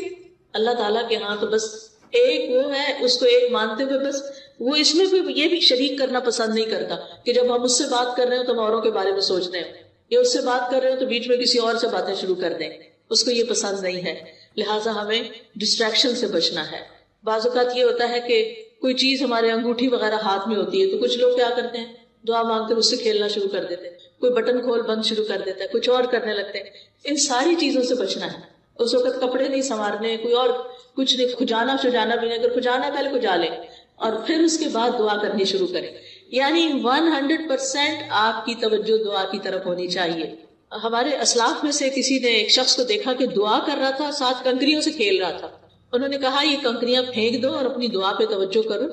اللہ تعالیٰ کے ہاں تو بس ایک وہ ہے، اس کو ایک مانتے ہوئے بس وہ اس میں بھی یہ بھی شریک کرنا پسند نہیں کرتا کہ جب ہم اس سے بات کر رہے ہوں تو ہم اوروں کے بارے میں سوچ رہے ہیں، یا اس سے بات کر رہے ہوں تو بیچ میں کسی اور سے باتیں شروع کر دیں. اس کو یہ پسند نہیں ہے. لہٰذا ہمیں ڈسٹریکشن سے بچنا ہے. بعض اوقات یہ ہوتا ہے کہ کوئی چیز ہمارے انگوٹھی وغیرہ ہاتھ میں ہوتی ہے تو کچھ لوگ کیا کرتے ہیں، دعا مانگتے اس سے کھیلنا شروع کر دیتے ہیں، کوئی بٹن کھول بند شروع کر دیتا ہے، کچھ اور کرنے لگتے ہیں. ان ساری چیزوں سے بچنا ہے. اس وقت کپڑے نہیں سنوارنے، کوئی اور کچھ نہیں، کھجانا شجانا بھی نہیں. اگر کھجانا ہے پہلے کھجا لیں اور پھر اس کے بعد دعا کرنی شروع کریں. یعنی 100% آپ کی توجہ دعا کی طرف ہونی چاہیے. ہمارے اسلاف میں سے کسی نے ایک شخص کو دیکھا کہ دعا کر رہا تھا، ساتھ کنکریوں سے کھیل رہا تھا. انہوں نے کہا یہ کنکریاں پھینک دو اور اپنی دعا پہ توجہ کرو.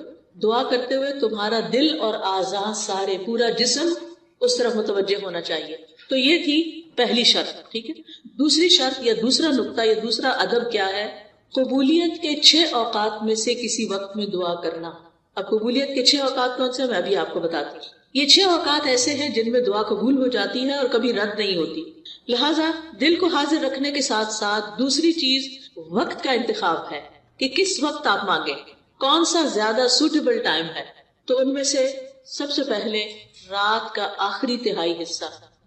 دعا کرتے ہوئے تمہارا دل اور اعضاء سارے، پورا جسم اس طرف متوجہ ہونا چاہیے. تو یہ تھی پہلی شرط. ٹھیک ہے. دوسری شرط یا دوسرا نقطہ یا دوسرا ادب کیا ہے؟ قبولیت کے 6 اوقات میں سے کسی وقت میں دعا کرنا. اب قبولیت کے 6 اوقات کون سے میں بھی آپ کو بتاتی ہوں. یہ 6 اوقات ایسے ہیں جن میں دعا قبول ہو جاتی ہے اور کبھی رد نہیں ہوتی. لہٰذا دل کو حاضر رکھنے کے ساتھ ساتھ دوسری چیز وقت کا انتخاب ہے کہ کس وقت آپ مانگیں، کون سا زیادہ سوٹیبل ٹائم ہے. تو ان میں سے سب سے پہلے رات کا آخری تہائی حصہ،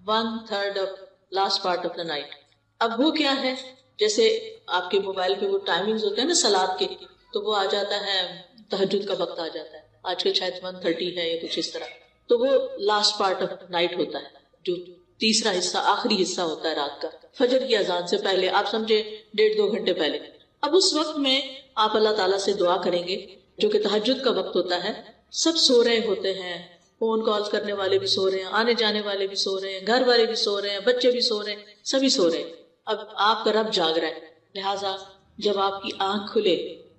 1/3 of last part of the night. اب وہ کیا ہے، جیسے آپ کے موبائل پہ وہ ٹائمنگز ہوتے ہیں نا صلاۃ کے، تو وہ آ جاتا ہے تہجد کا وقت آ جاتا ہے. آج کل شاید 1:30 ہے یا کچھ اس طرح. تو وہ لاسٹ پارٹ آف نائٹ ہوتا ہے جو تیسرا حصہ آخری حصہ ہوتا ہے رات کا، فجر کی اذان سے پہلے، آپ سمجھے 1.5-2 گھنٹے پہلے۔ اب اس وقت میں آپ اللہ تعالیٰ سے دعا کریں گے، جو کہ تہجد کا وقت ہوتا ہے، سب سو رہے ہوتے ہیں، فون کالز کرنے والے بھی سو رہے ہیں، آنے جانے والے بھی سو رہے ہیں، گھر والے بھی سو رہے ہیں، بچے بھی سو رہے ہیں، سبھی سو رہے ہیں۔ اب آپ کا رب جاگ رہا ہے، لہٰذا جب آپ کی آنکھ کھلے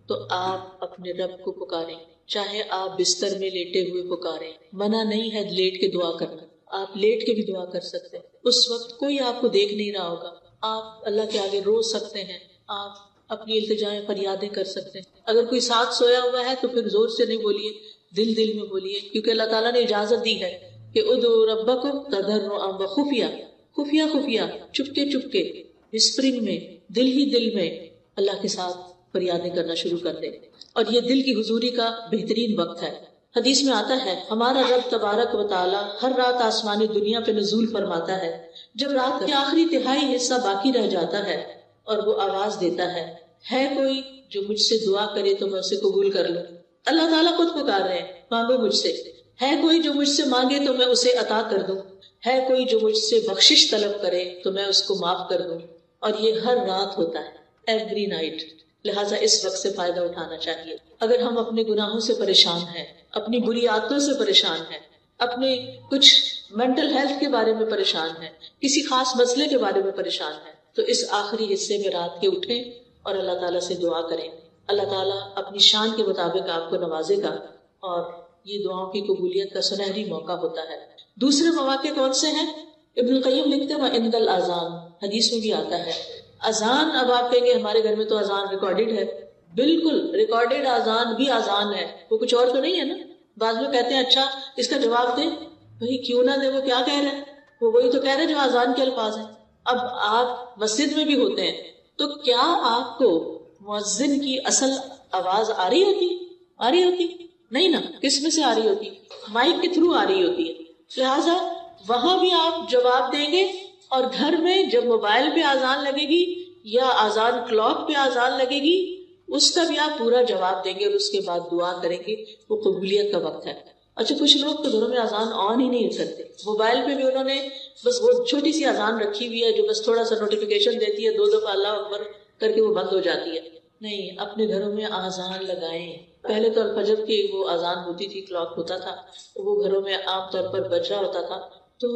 تو آپ اپنے رب کو پکاریں، چاہے آپ بستر میں لیٹے ہوئے پکاریں، منع نہیں ہے لیٹ کے دعا کرنا، آپ لیٹ کے بھی دعا کر سکتے ہیں۔ اس وقت کوئی آپ کو دیکھ نہیں رہا ہوگا، آپ اللہ کے آگے رو سکتے ہیں، آپ اپنی التجائیں فریادیں کر سکتے ہیں۔ اگر کوئی ساتھ سویا ہوا ہے تو پھر زور سے نہیں بولیے، دل دل میں بولیے، کیونکہ اللہ تعالیٰ نے اجازت دی ہے کہ ادعوا ربکم تضرعا وخفیا، خفیہ خفیہ، چپکے چپکے، وسپرنگ میں، دل ہی دل میں اللہ کے ساتھ فریادیں کرنا شروع کر دیں، اور یہ دل کی حضوری کا بہترین وقت ہے۔ حدیث میں آتا ہے ہمارا رب تبارک و تعالی ہر رات آسمانی دنیا پہ نزول فرماتا ہے، جب رات کا آخری تہائی حصہ باقی رہ جاتا ہے اور وہ آواز دیتا ہے کوئی جو مجھ سے دعا کرے تو میں اسے قبول کر لوں۔ اللہ تعالیٰ خود پکار رہے ہیں، مانگو مجھ سے، ہے کوئی جو مجھ سے مانگے تو میں اسے عطا کر دوں، ہے کوئی جو مجھ سے بخشش طلب کرے تو میں اس کو معاف کر دوں، اور یہ ہر رات ہوتا ہے، ایوری نائٹ۔ لہٰذا اس وقت سے فائدہ اٹھانا چاہیے۔ اگر ہم اپنے گناہوں سے پریشان ہیں، اپنی بری عادتوں سے پریشان ہیں، اپنے کچھ مینٹل ہیلتھ کے بارے میں پریشان ہیں، کسی خاص مسئلے کے بارے میں پریشان ہیں، تو اس آخری حصے میں رات کے اٹھیں اور اللہ تعالیٰ سے دعا کریں۔ اللہ تعالیٰ اپنی شان کے مطابق آپ کو نوازے گا، اور یہ دعاؤں کی قبولیت کا سنہری موقع ہوتا ہے۔ دوسرے مواقع کون سے ہیں؟ ابن القیم لکھتے ہیں وَعِندَ الْأَذَانِ، حدیث میں بھی آتا ہے اذان۔ اب آپ کہیں گے ہمارے گھر میں تو اذان ریکارڈڈ ہے، بالکل ریکارڈڈ اذان بھی اذان ہے، وہ کچھ اور تو نہیں ہے نا۔ بعض لوگ کہتے ہیں اچھا اس کا جواب دیں، بھائی کیوں نہ دیں، وہ کیا کہہ رہے ہیں، وہ وہی تو کہہ رہے ہیں جو اذان کے الفاظ ہیں۔ اب آپ مسجد میں بھی ہوتے ہیں تو کیا آپ کو مؤذن کی اصل آواز آ رہی ہوتی نہیں نا، کس میں سے آ رہی ہوتی؟ مائک کے تھرو آ رہی ہوتی ہے، لہٰذا وہاں بھی آپ جواب دیں گے، اور گھر میں جب موبائل پہ آذان لگے گی یا آذان کلاک پہ آذان لگے گی اس کا بھی آپ پورا جواب دیں گے، اور اس کے بعد دعا کریں گے، وہ قبولیت کا وقت ہے۔ اچھا کچھ لوگ تو گھروں میں آذان آن ہی نہیں کرتے، موبائل پہ بھی انہوں نے بس وہ چھوٹی سی آذان رکھی ہوئی ہے جو بس تھوڑا سا نوٹیفیکیشن دیتی ہے، 2 دفعہ اللہ اکبر کر کے وہ بند ہو جاتی ہے۔ نہیں، اپنے گھروں میں آذان لگائیں۔ پہلے تو الفجر کی وہ آذان ہوتی تھی، کلاک ہوتا تھا، وہ گھروں میں عام طور پر بج رہا ہوتا تھا، تو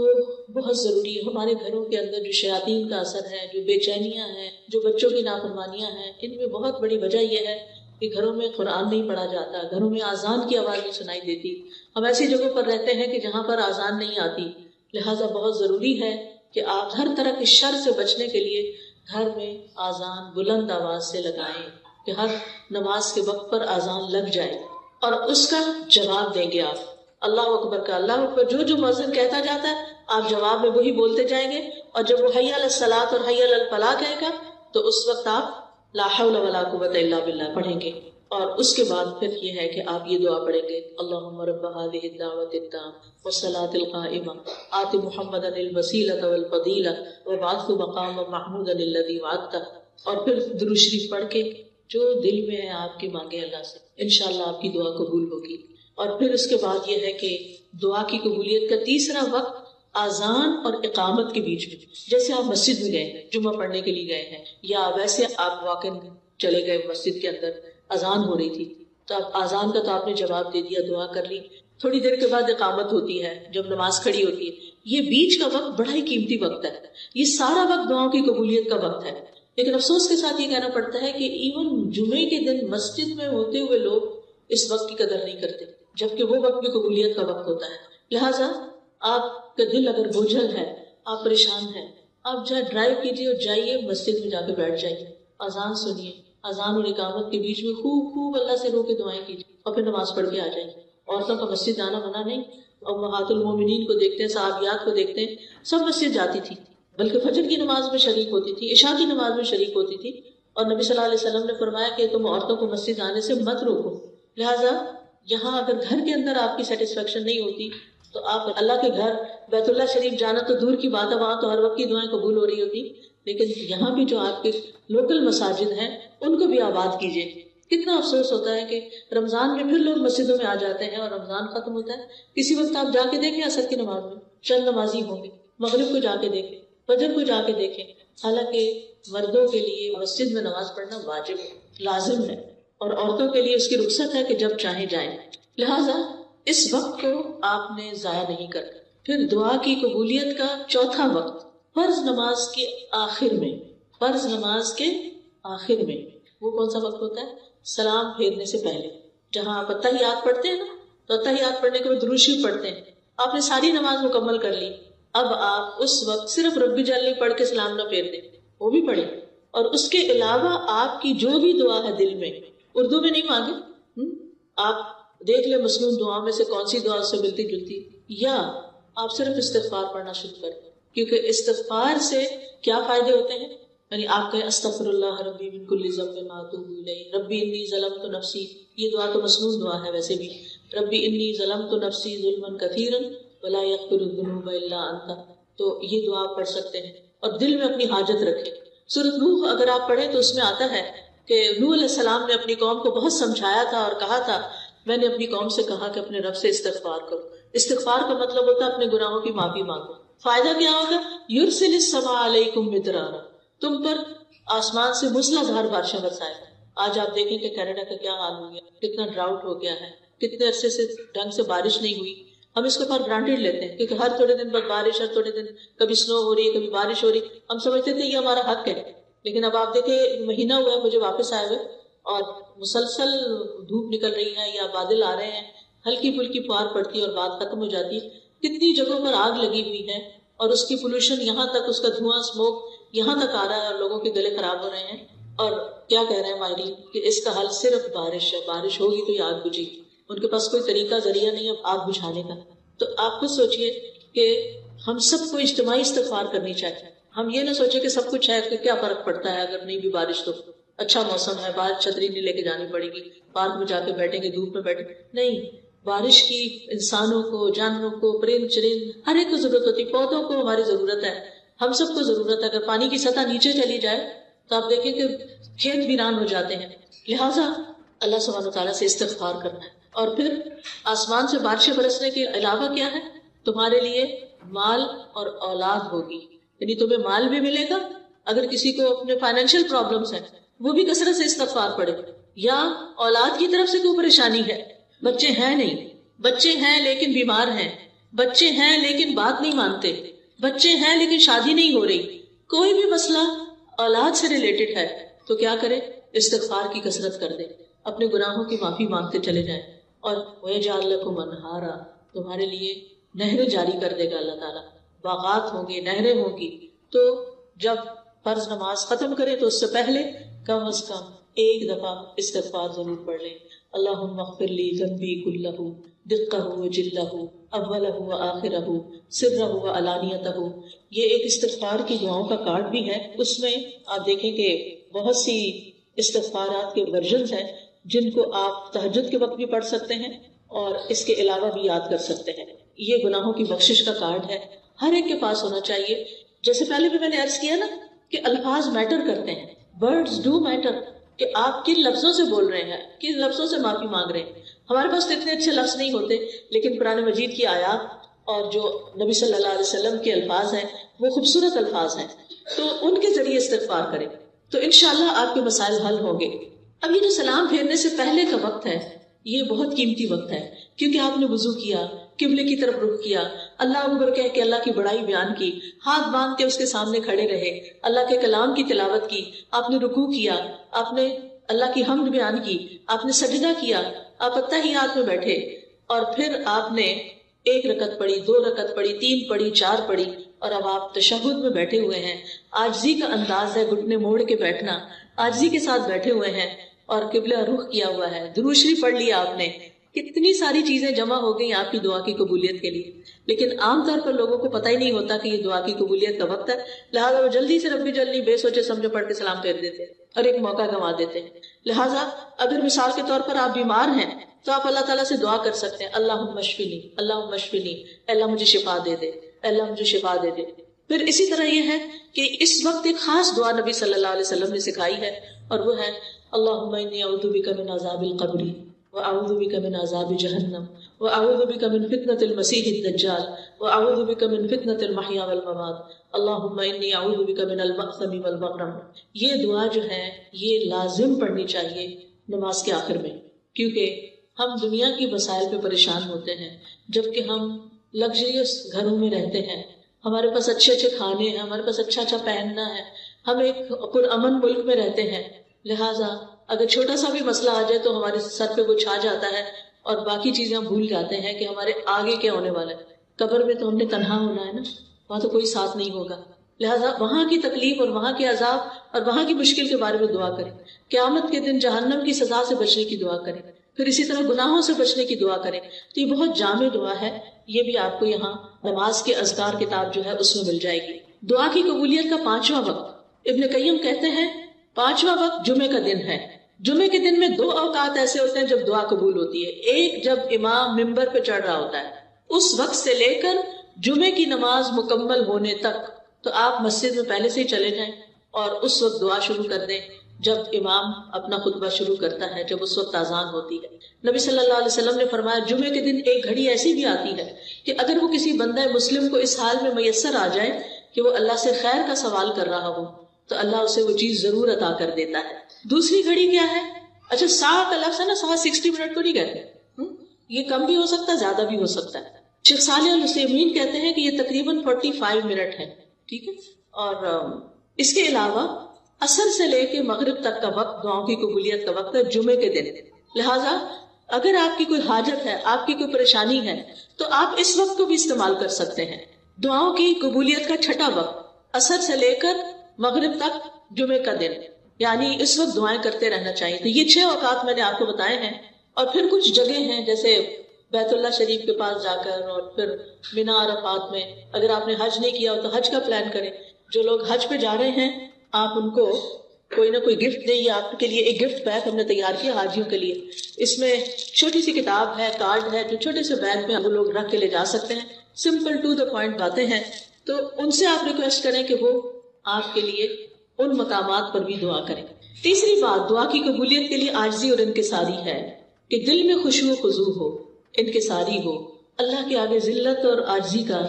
بہت ضروری ہے ہمارے گھروں کے اندر جو شیاطین کا اثر ہے، جو بے چینیاں ہیں، جو بچوں کی نافرمانیاں ہیں، ان میں بہت بڑی وجہ یہ ہے کہ گھروں میں قرآن نہیں پڑھا جاتا، گھروں میں آذان کی آواز نہیں سنائی دیتی۔ ہم ایسی جگہوں پر رہتے ہیں کہ جہاں پر آذان نہیں آتی، لہٰذا بہت ضروری ہے کہ آپ ہر طرح کے شر سے بچنے کے لیے گھر میں آذان بلند آواز سے لگائیں، کہ ہر نماز کے وقت پر آذان لگ جائے، اور اس کا جواب دیں گے آپ۔ اللہ اکبر کا اللہ اکبر جو مؤذن کہتا جاتا ہے آپ جواب میں وہی بولتے جائیں گے، اور جب وہ حی علی الصلاۃ اور حی علی الفلاح کہے گا تو اس وقت آپ لا حول ولا قوۃ الا باللہ پڑھیں گے، اور اس کے بعد پھر یہ ہے کہ آپ یہ دعا پڑھیں گے اللہم رب هذه الدعوة التامة والصلاة القائمة آت محمدا الوسیلة والفضیلة وابعثه مقاما محمودا الذی وعدته، اور پھر درود شریف پڑھ کے جو دل میں ہے آپ کی مانگے اللہ سے، انشاءاللہ آپ کی دعا قبول ہوگی۔ اور پھر اس کے بعد یہ ہے کہ دعا کی قبولیت کا تیسرا وقت اذان اور اقامت کے بیچ میں، جیسے آپ مسجد میں گئے ہیں، جمعہ پڑھنے کے لیے گئے ہیں، یا ویسے آپ واقعاً چلے گئے مسجد کے اندر، اذان ہو رہی تھی تو آپ اذان کا تو آپ نے جواب دے دیا، دعا کر لی، تھوڑی دیر کے بعد اقامت ہوتی ہے جب نماز کھڑی ہوتی ہے، یہ بیچ کا وقت بڑا ہی قیمتی وقت ہے، یہ سارا وقت دعاؤں کی قبولیت کا وقت ہے۔ لیکن افسوس کے ساتھ یہ کہنا پڑتا ہے کہ ایون جمعے کے دن مسجد میں ہوتے ہوئے لوگ اس وقت کی قدر نہیں کرتے، جبکہ وہ وقت بھی قبولیت کا وقت ہوتا ہے۔ لہٰذا آپ کا دل اگر بوجھل ہے، آپ پریشان ہیں، آپ جہاں ڈرائیو کیجیے اور جائیے مسجد میں جا کے بیٹھ جائیے، اذان سنیے، اذان اور اقامت کے بیچ میں خوب اللہ سے رو کے دعائیں کیجیے، اور پھر نماز پڑھ کے آ جائیے۔ عورتوں کا مسجد آنا منع نہیں، امہات المومنین کو دیکھتے ہیں، صحابیات کو دیکھتے ہیں، سب مسجد جاتی تھی، بلکہ فجر کی نماز میں شریک ہوتی تھی، عشاء کی نماز میں شریک ہوتی تھی، اور نبی صلی اللہ علیہ وسلم نے فرمایا کہ تم عورتوں کو مسجد آنے سے مت روکو۔ لہٰذا یہاں اگر گھر کے اندر آپ کی سیٹسفیکشن نہیں ہوتی تو آپ اللہ کے گھر بیت اللہ شریف جانا تو دور کی بات ہے، وہاں تو ہر وقت کی دعائیں قبول ہو رہی ہوتی، لیکن یہاں بھی جو آپ کے لوکل مساجد ہیں ان کو بھی آباد کیجیے۔ کتنا افسوس ہوتا ہے کہ رمضان میں پھر لوگ مسجدوں میں آ جاتے ہیں اور رمضان ختم ہوتا ہے، کسی وقت آپ جا کے دیکھیں عصر کی نماز میں چند نمازی ہوں گے، مغرب کو جا کے دیکھیں، فجر کو جا کے دیکھیں. حالانکہ مردوں کے لیے مسجد میں نماز پڑھنا واجب ہے، لازم ہے، اور عورتوں کے لیے اس کی رخصت ہے کہ جب چاہیں جائیں. لہٰذا اس وقت کو آپ نے ضائع نہیں کرنا. پھر دعا کی قبولیت کا چوتھا وقت فرض نماز کے آخر میں. فرض نماز کے آخر میں وہ کون سا وقت ہوتا ہے؟ سلام پھیرنے سے پہلے. جہاں آپ اتحیات پڑھتے ہیں نا، تو اتحیات پڑھنے کے بعد درود شریف پڑھتے ہیں. آپ نے ساری نماز مکمل کر لی، اب آپ اس وقت صرف رب جل پڑھ کے سلام نہ پھیر دیں، وہ بھی پڑھیں. اور اس کے علاوہ آپ کی جو بھی دعا ہے دل میں، اردو میں نہیں مانگے. آپ دیکھ لیں مسنون دعا میں سے کون سی دعا سے ملتی جلتی، یا آپ صرف استغفار پڑھنا شروع کریں. کیونکہ استغفار سے کیا فائدے ہوتے ہیں؟ یعنی آپ کہیں استغفر اللہ ربی من کل ذنب واتوب الیہ، ربی انی ظلمت نفسی. یہ دعا تو مسنون دعا ہے ویسے بھی. ربی انی ظلمت نفسی ظلما کثیرا ولا یغفر الذنوب الا انت. تو یہ دعا آپ پڑھ سکتے ہیں اور دل میں اپنی حاجت رکھیں. سورۃ نوح اگر آپ پڑھیں تو اس میں آتا ہے کہ نوح علیہ السلام نے اپنی قوم کو بہت سمجھایا تھا اور کہا تھا، میں نے اپنی قوم سے کہا کہ اپنے رب سے استغفار کرو. استغفار کا مطلب ہوتا ہے اپنے گناہوں کی معافی مانگو. فائدہ کیا ہوگا؟ یرسل السماء علیکم مدرارا، تم پر آسمان سے موسلادھار بارشیں برسائے. آج آپ دیکھیں کہ کینیڈا کا کیا حال ہو گیا، کتنا ڈراؤٹ ہو گیا ہے، کتنے عرصے سے ڈھنگ سے بارش نہیں ہوئی. ہم اس کو پر گرانٹیڈ لیتے ہیں کیونکہ ہر تھوڑے دن بعد بارش، ہر تھوڑے دن کبھی سنو ہو رہی ہے، کبھی بارش ہو رہی. ہم سمجھتے تھے یہ ہمارا حق ہے. لیکن اب آپ دیکھیں مہینہ ہوا ہے مجھے واپس آئے ہوئے اور مسلسل دھوپ نکل رہی ہے یا بادل آ رہے ہیں، ہلکی پھلکی پھوار پڑتی ہے اور بات ختم ہو جاتی ہے. کتنی جگہوں پر آگ لگی ہوئی ہے اور اس کی پولوشن یہاں تک، اس کا دھواں اسموک یہاں تک آ رہا ہے اور لوگوں کے گلے خراب ہو رہے ہیں. اور کیا کہہ رہے ہیں ماہرین کہ اس کا حل صرف بارش ہے. بارش ہوگی تو یہ آگ بجھے گی. ان کے پاس کوئی طریقہ ذریعہ نہیں ہے آگ بجھانے کا. تو آپ خود سوچئے کہ ہم سب کو اجتماعی استغفار کرنی چاہیے. ہم یہ نہ سوچے کہ سب کچھ ہے کہ کیا فرق پڑتا ہے اگر نہیں بھی بارش تو اچھا موسم ہے، باہر چھتری نہیں لے کے جانی پڑے گی، پارک میں جا کے بیٹھیں گے، دھوپ میں بیٹھیں. نہیں، بارش کی انسانوں کو، جانوروں کو، پرند چرند ہر ایک کو ضرورت ہوتی ہے. پودوں کو ہماری ضرورت ہے، ہم سب کو ضرورت ہے. اگر پانی کی سطح نیچے چلی جائے تو آپ دیکھیں کہ کھیت ویران ہو جاتے ہیں. لہٰذا اللہ سبحانہ وتعالیٰ سے استغفار کرنا ہے. اور پھر آسمان سے بارشیں برسنے کے علاوہ کیا ہے؟ تمہارے لیے مال اور اولاد ہوگی. یعنی تمہیں مال بھی ملے گا. اگر کسی کو اپنے فائنینشیل پرابلمس ہیں وہ بھی کثرت سے استغفار پڑھے. یا اولاد کی طرف سے کوئی پریشانی ہے، بچے ہیں نہیں، بچے ہیں لیکن بیمار ہیں، بچے ہیں لیکن بات نہیں مانتے، بچے ہیں لیکن شادی نہیں ہو رہی، کوئی بھی مسئلہ اولاد سے ریلیٹڈ ہے تو کیا کرے؟ استغفار کی کثرت کر دیں، اپنے گناہوں کی معافی مانگتے چلے جائیں. اور وَيَجْعَلْ لَكُمْ أَنْهَارًا، تمہارے لیے نہریں جاری کر دے گا اللہ تعالیٰ. باغات ہوں گے، نہریں ہوں گی. تو جب فرض نماز ختم کریں تو اس سے پہلے کم از کم ایک دفعہ استغفار ضرور پڑھ لیں. اللہم اغفر لی ذنبی کلہ دقہ وجلہ اولہ وآخرہ سرہ وعلانیتہ. یہ ایک استغفار کی دعاؤں کا کارڈ بھی ہے. اس میں آپ دیکھیں کہ بہت سی استغفارات کے ورژنز ہیں جن کو آپ تہجد کے وقت بھی پڑھ سکتے ہیں اور اس کے علاوہ بھی یاد کر سکتے ہیں. یہ گناہوں کی بخشش کا کارڈ ہے، ہر ایک کے پاس ہونا چاہیے. جیسے پہلے بھی میں نے عرض کیا نا کہ الفاظ میٹر کرتے ہیں، ورڈز ڈو میٹر، کہ آپ کن لفظوں سے بول رہے ہیں، کن لفظوں سے معافی مانگ رہے ہیں. ہمارے پاس تو اتنے اچھے لفظ نہیں ہوتے، لیکن قرآن مجید کی آیات اور جو نبی صلی اللہ علیہ وسلم کے الفاظ ہیں وہ خوبصورت الفاظ ہیں، تو ان کے ذریعے استغفار کریں تو انشاءاللہ آپ کے مسائل حل ہوں گے. اب یہ جو سلام پھیرنے سے پہلے کا وقت ہے یہ بہت قیمتی وقت ہے، کیونکہ آپ نے وضو کیا، قبلے کی طرف رخ کیا، اللہ اکبر کہہ کے اللہ کی بڑائی بیان کی، ہاتھ باندھ کے اس کے سامنے کھڑے رہے، اللہ کے کلام کی تلاوت کی، آپ نے رکوع کیا، آپ نے اللہ کی حمد بیان کی، آپ نے سجدہ کیا، آپ اتحیات میں بیٹھے، اور پھر آپ نے 1 رکعت پڑھی، 2 رکعت پڑھی، 3 پڑھی، 4 پڑھی، اور اب آپ تشہد میں بیٹھے ہوئے ہیں. عاجزی کا انداز ہے، گھٹنے موڑ کے بیٹھنا، عاجزی کے ساتھ بیٹھے ہوئے ہیں اور قبلہ رخ کیا ہوا ہے، درود شریف پڑھ لیا آپ نے. کتنی ساری چیزیں جمع ہو گئی آپ کی دعا کی قبولیت کے لیے. لیکن عام طور پر لوگوں کو پتہ ہی نہیں ہوتا کہ یہ دعا کی قبولیت کا وقت ہے، لہٰذا وہ جلدی سے ربی جلدی بے سوچے سمجھے پڑھ کے سلام پھیر دیتے ہیں اور ایک موقع گنوا دیتے ہیں. لہٰذا اگر مثال کے طور پر آپ بیمار ہیں تو آپ اللہ تعالیٰ سے دعا کر سکتے ہیں، اللہم اشفنی، اللہم اشفنی، اے اللہ مجھے شفا دے دے، اے اللہ مجھے شفا دے دے. پھر اسی طرح یہ ہے کہ اس وقت ایک خاص دعا نبی صلی اللہ علیہ وسلم نے سکھائی ہے اور وہ ہے اللہم انی اعوذ بک من عذاب القبر وأعوذ بك من عذاب جهنم وأعوذ بك من فتنة المسيح الدجال وأعوذ بك من فتنة المحيا والممات اللهم إني أعوذ بك من المأثم والمغرم. یہ دعا جو ہے یہ لازم پڑھنی چاہیے نماز کے آخر میں، کیونکہ ہم دنیا کی مسائل پہ پریشان ہوتے ہیں جبکہ ہم لگژریس گھروں میں رہتے ہیں، ہمارے پاس اچھے اچھے کھانے ہیں، ہمارے پاس اچھا اچھا پہننا ہے، ہم ایک پرامن ملک میں رہتے ہیں. لہٰذا اگر چھوٹا سا بھی مسئلہ آ جائے تو ہمارے سر پہ وہ چھا جاتا ہے اور باقی چیزیں ہم بھول جاتے ہیں کہ ہمارے آگے کیا ہونے والا ہے. قبر میں تو ہم نے تنہا ہونا ہے نا، وہاں تو کوئی ساتھ نہیں ہوگا. لہٰذا وہاں کی تکلیف اور وہاں کے عذاب اور وہاں کی مشکل کے بارے میں دعا کریں. قیامت کے دن جہنم کی سزا سے بچنے کی دعا کریں، پھر اسی طرح گناہوں سے بچنے کی دعا کریں. تو یہ بہت جامع دعا ہے، یہ بھی آپ کو یہاں نماز کے اذکار کتاب جو ہے اس میں مل جائے گی. دعا کی قبولیت کا 5واں وقت، ابن قیم کہتے ہیں 5واں وقت جمعے کا دن ہے. جمعے کے دن میں 2 اوقات ایسے ہوتے ہیں جب دعا قبول ہوتی ہے. ایک جب امام ممبر پہ چڑھ رہا ہوتا ہے، اس وقت سے لے کر جمعے کی نماز مکمل ہونے تک تو آپ مسجد میں پہلے سے ہی چلے جائیں اور اس وقت دعا شروع کر دیں جب امام اپنا خطبہ شروع کرتا ہے، جب اس وقت اذان ہوتی ہے. نبی صلی اللہ علیہ وسلم نے فرمایا جمعے کے دن ایک گھڑی ایسی بھی آتی ہے کہ اگر وہ کسی بندہ مسلم کو اس حال میں میسر آ جائے کہ وہ اللہ سے خیر کا سوال کر رہا ہو تو اللہ اسے وہ چیز ضرور عطا کر دیتا ہے. دوسری گھڑی کیا ہے؟ اچھا ساعت الگ سے نا، ساعت 60 منٹ کو نہیں کہتے، یہ کم بھی ہو سکتا ہے زیادہ بھی ہو سکتا ہے. شیخ صالح العثیمین کہتے ہیں کہ یہ تقریباً 45 منٹ ہے، ٹھیک ہے. اور اس کے علاوہ عصر سے لے کے مغرب تک کا وقت دعاؤں کی قبولیت کا وقت ہے جمعے کے دن. لہٰذا اگر آپ کی کوئی حاجت ہے، آپ کی کوئی پریشانی ہے تو آپ اس وقت کو بھی استعمال کر سکتے ہیں. دعاؤں کی قبولیت کا 6واں وقت عصر سے لے کر مغرب تک جمعے کا دن، یعنی اس وقت دعائیں کرتے رہنا چاہیے. تو یہ 6 اوقات میں نے آپ کو بتائے ہیں. اور پھر کچھ جگہ ہیں جیسے بیت اللہ شریف کے پاس جا کر، اور پھر مینا عرفات میں. اگر آپ نے حج نہیں کیا ہو تو حج کا پلان کریں. جو لوگ حج پہ جا رہے ہیں آپ ان کو کوئی نہ کوئی گفٹ دیں. یہ آپ کے لیے ایک گفٹ بیگ ہم نے تیار کیا حاجیوں کے لیے. اس میں چھوٹی سی کتاب ہے، کارڈ ہے، جو چھوٹے سے بیگ میں وہ لوگ رکھ کے لے جا سکتے ہیں. سمپل ٹو دا پوائنٹ باتیں ہیں. تو ان سے آپ ریکویسٹ کریں کہ وہ آپ کے لیے ان مقامات پر بھی دعا کریں. تیسری بات دعا کی قبولیت کے لیے عاجزی اور انکساری ہے کہ دل میں خشوع و خضوع ہو، انکساری ہو، اللہ کے آگے ذلت اور عاجزی کا،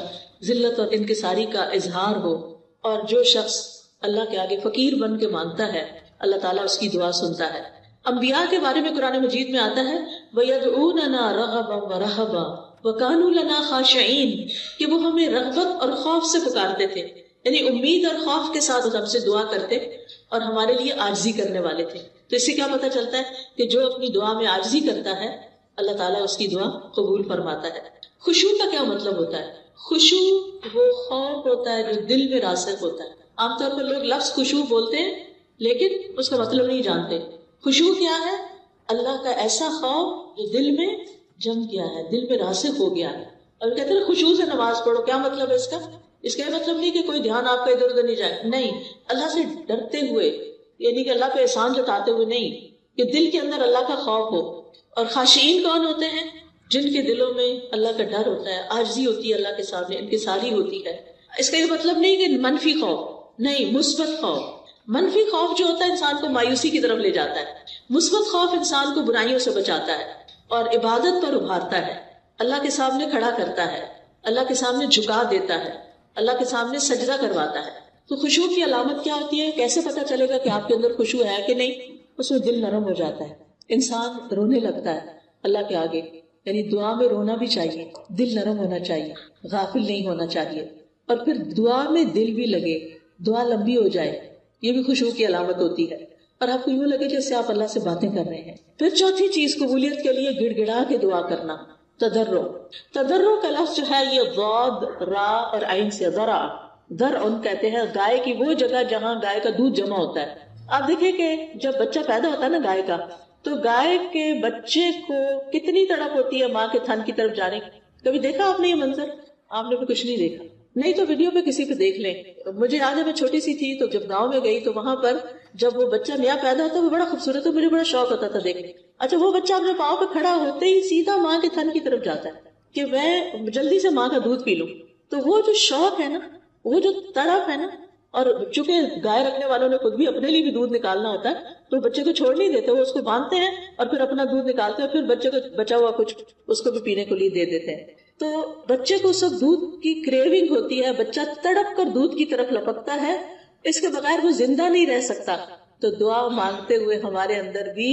ذلت اور انکساری کا اظہار ہو. اور جو شخص اللہ کے آگے فقیر بن کے مانگتا ہے اللہ تعالیٰ اس کی دعا سنتا ہے. انبیاء کے بارے میں قرآن مجید میں آتا ہے وَيَدْعُونَنَا رَغَبًا وَرَهَبًا وَكَانُوا لَنَا خَاشِعِينَ، کہ وہ ہمیں رغبت اور خوف سے پکارتے تھے، یعنی امید اور خوف کے ساتھ ہم سے دعا کرتے اور ہمارے لیے عاجزی کرنے والے تھے. تو اس سے کیا پتہ چلتا ہے کہ جو اپنی دعا میں عاجزی کرتا ہے اللہ تعالیٰ اس کی دعا قبول فرماتا ہے. خشوع کا کیا مطلب ہوتا ہے؟ خشوع وہ خوف ہوتا ہے جو دل میں راسخ ہوتا ہے. عام طور پر لوگ لفظ خشوع بولتے ہیں لیکن اس کا مطلب نہیں جانتے. خشوع کیا ہے؟ اللہ کا ایسا خوف جو دل میں جم گیا ہے، دل میں راسخ ہو گیا ہے. اور کہتے ہیں خشوع سے نماز پڑھو. کیا مطلب ہے اس کا؟ اس کا مطلب نہیں کہ کوئی دھیان آپ کا ادھر ادھر نہیں جائے، نہیں، اللہ سے ڈرتے ہوئے، یعنی کہ اللہ پہ احسان جتاتے ہوئے نہیں، کہ دل کے اندر اللہ کا خوف ہو. اور خاشعین کون ہوتے ہیں؟ جن کے دلوں میں اللہ کا ڈر ہوتا ہے، عاجزی ہوتی ہے اللہ کے سامنے، انکساری ہوتی ہے. اس کا یہ مطلب نہیں کہ منفی خوف، نہیں، مثبت خوف. منفی خوف جو ہوتا ہے انسان کو مایوسی کی طرف لے جاتا ہے. مثبت خوف انسان کو برائیوں سے بچاتا ہے اور عبادت پر ابھارتا ہے، اللہ کے سامنے کھڑا کرتا ہے، اللہ کے سامنے جھکا دیتا ہے، اللہ کے سامنے سجدہ کرواتا ہے. تو خشوع کی علامت کیا ہوتی ہے؟ کیسے پتہ چلے گا کہ آپ کے اندر خشوع ہے کہ نہیں؟ اس میں دل نرم ہو جاتا ہے، انسان رونے لگتا ہے اللہ کے آگے. یعنی دعا میں رونا بھی چاہیے، دل نرم ہونا چاہیے، غافل نہیں ہونا چاہیے. اور پھر دعا میں دل بھی لگے، دعا لمبی ہو جائے، یہ بھی خشوع کی علامت ہوتی ہے. اور آپ کو یوں لگے جیسے آپ اللہ سے باتیں کر رہے ہیں. پھر چوتھی چیز قبولیت کے لیے گڑ گڑا کے دعا کرنا، تضرع. تضرع کا لفظ جو ہے یہ ضاد، را اور عین سے ذرا، ذرعن کہتے ہیں گائے کی وہ جگہ جہاں گائے کا دودھ جمع ہوتا ہے. آپ دیکھیں کہ جب بچہ پیدا ہوتا ہے نا گائے کا، تو گائے کے بچے کو کتنی تڑپ ہوتی ہے ماں کے تھن کی طرف جانے کی. کبھی دیکھا آپ نے یہ منظر؟ آپ نے بھی کچھ نہیں دیکھا، نہیں تو ویڈیو پہ کسی پہ دیکھ لیں. مجھے یاد ہے میں چھوٹی سی تھی تو جب گاؤں میں گئی تو وہاں پر جب وہ بچہ نیا پیدا ہوتا ہے وہ بڑا خوبصورت ہے، مجھے بڑا شوق ہوتا تھا دیکھنے. اچھا وہ بچہ اپنے پاؤں پہ کھڑا ہوتے ہی سیدھا ماں کے تھن کی طرف جاتا ہے کہ میں جلدی سے ماں کا دودھ پی لوں. تو وہ جو شوق ہے نا، وہ جو تڑپ ہے نا، اور چونکہ گائے رکھنے والوں نے خود بھی اپنے لیے بھی دودھ نکالنا ہوتا ہے تو بچے کو چھوڑ نہیں دیتے، وہ اس کو باندھتے ہیں اور پھر اپنا دودھ نکالتے ہیں، پھر بچے کو بچا ہوا کچھ اس کو بھی پینے کو لیے دے دیتے ہیں. تو بچے کو سب دودھ کی کریونگ ہوتی ہے، بچہ تڑپ کر دودھ کی طرف لپکتا ہے، اس کے بغیر وہ زندہ نہیں رہ سکتا. تو دعا مانگتے ہوئے ہمارے اندر بھی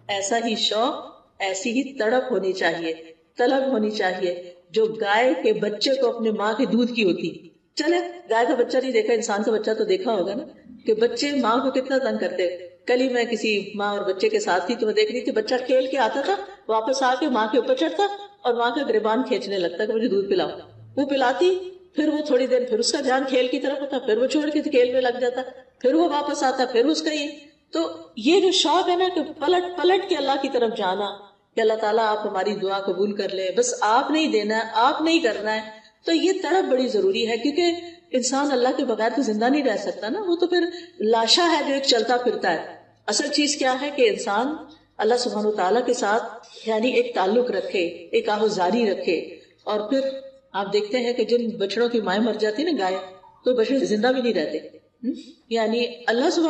ایسا ہی شوق، ایسی ہی تڑپ ہونی چاہیے، طلب ہونی چاہیے جو گائے کے بچے کو اپنے ماں کے دودھ کی ہوتی. چلے گائے کا بچہ نہیں دیکھا، انسان کا بچہ تو دیکھا ہوگا نا کہ بچے ماں کو کتنا تنگ کرتے. کل ہی میں کسی ماں اور بچے کے ساتھ تھی تو میں دیکھ رہی تھی، بچہ کھیل کے آتا تھا، واپس آ کے ماں کے اوپر چڑھتا اور ماں کا گریبان کھینچنے لگتا کہ مجھے دودھ پلاؤ. وہ پلاتی، پھر وہ تھوڑی دیر پھر اس کا دھیان کھیل کی طرف ہوتا، پھر وہ چھوڑ کے کھیل میں لگ جاتا، پھر وہ واپس آتا، پھر اس کا یہ. تو یہ جو شوق ہے نا کہ پلٹ پلٹ کے اللہ کی طرف جانا کہ اللہ تعالیٰ آپ ہماری دعا قبول کر لیں، بس آپ نہیں دینا ہے، آپ نہیں کرنا ہے. تو یہ تڑپ بڑی ضروری ہے، کیونکہ انسان اللہ کے بغیر تو زندہ نہیں رہ سکتا نا، وہ تو پھر لاشا ہے جو ایک چلتا پھرتا ہے. اصل چیز کیا ہے کہ انسان اللہ سبحانہ و تعالیٰ کے ساتھ یعنی ایک تعلق رکھے، ایک آہوزاری رکھے. اور پھر آپ دیکھتے ہیں کہ جن بچڑوں کی مائیں مر جاتی نا گائے، تو بچڑے زندہ بھی نہیں رہتے. یعنی اللہ سبحانہ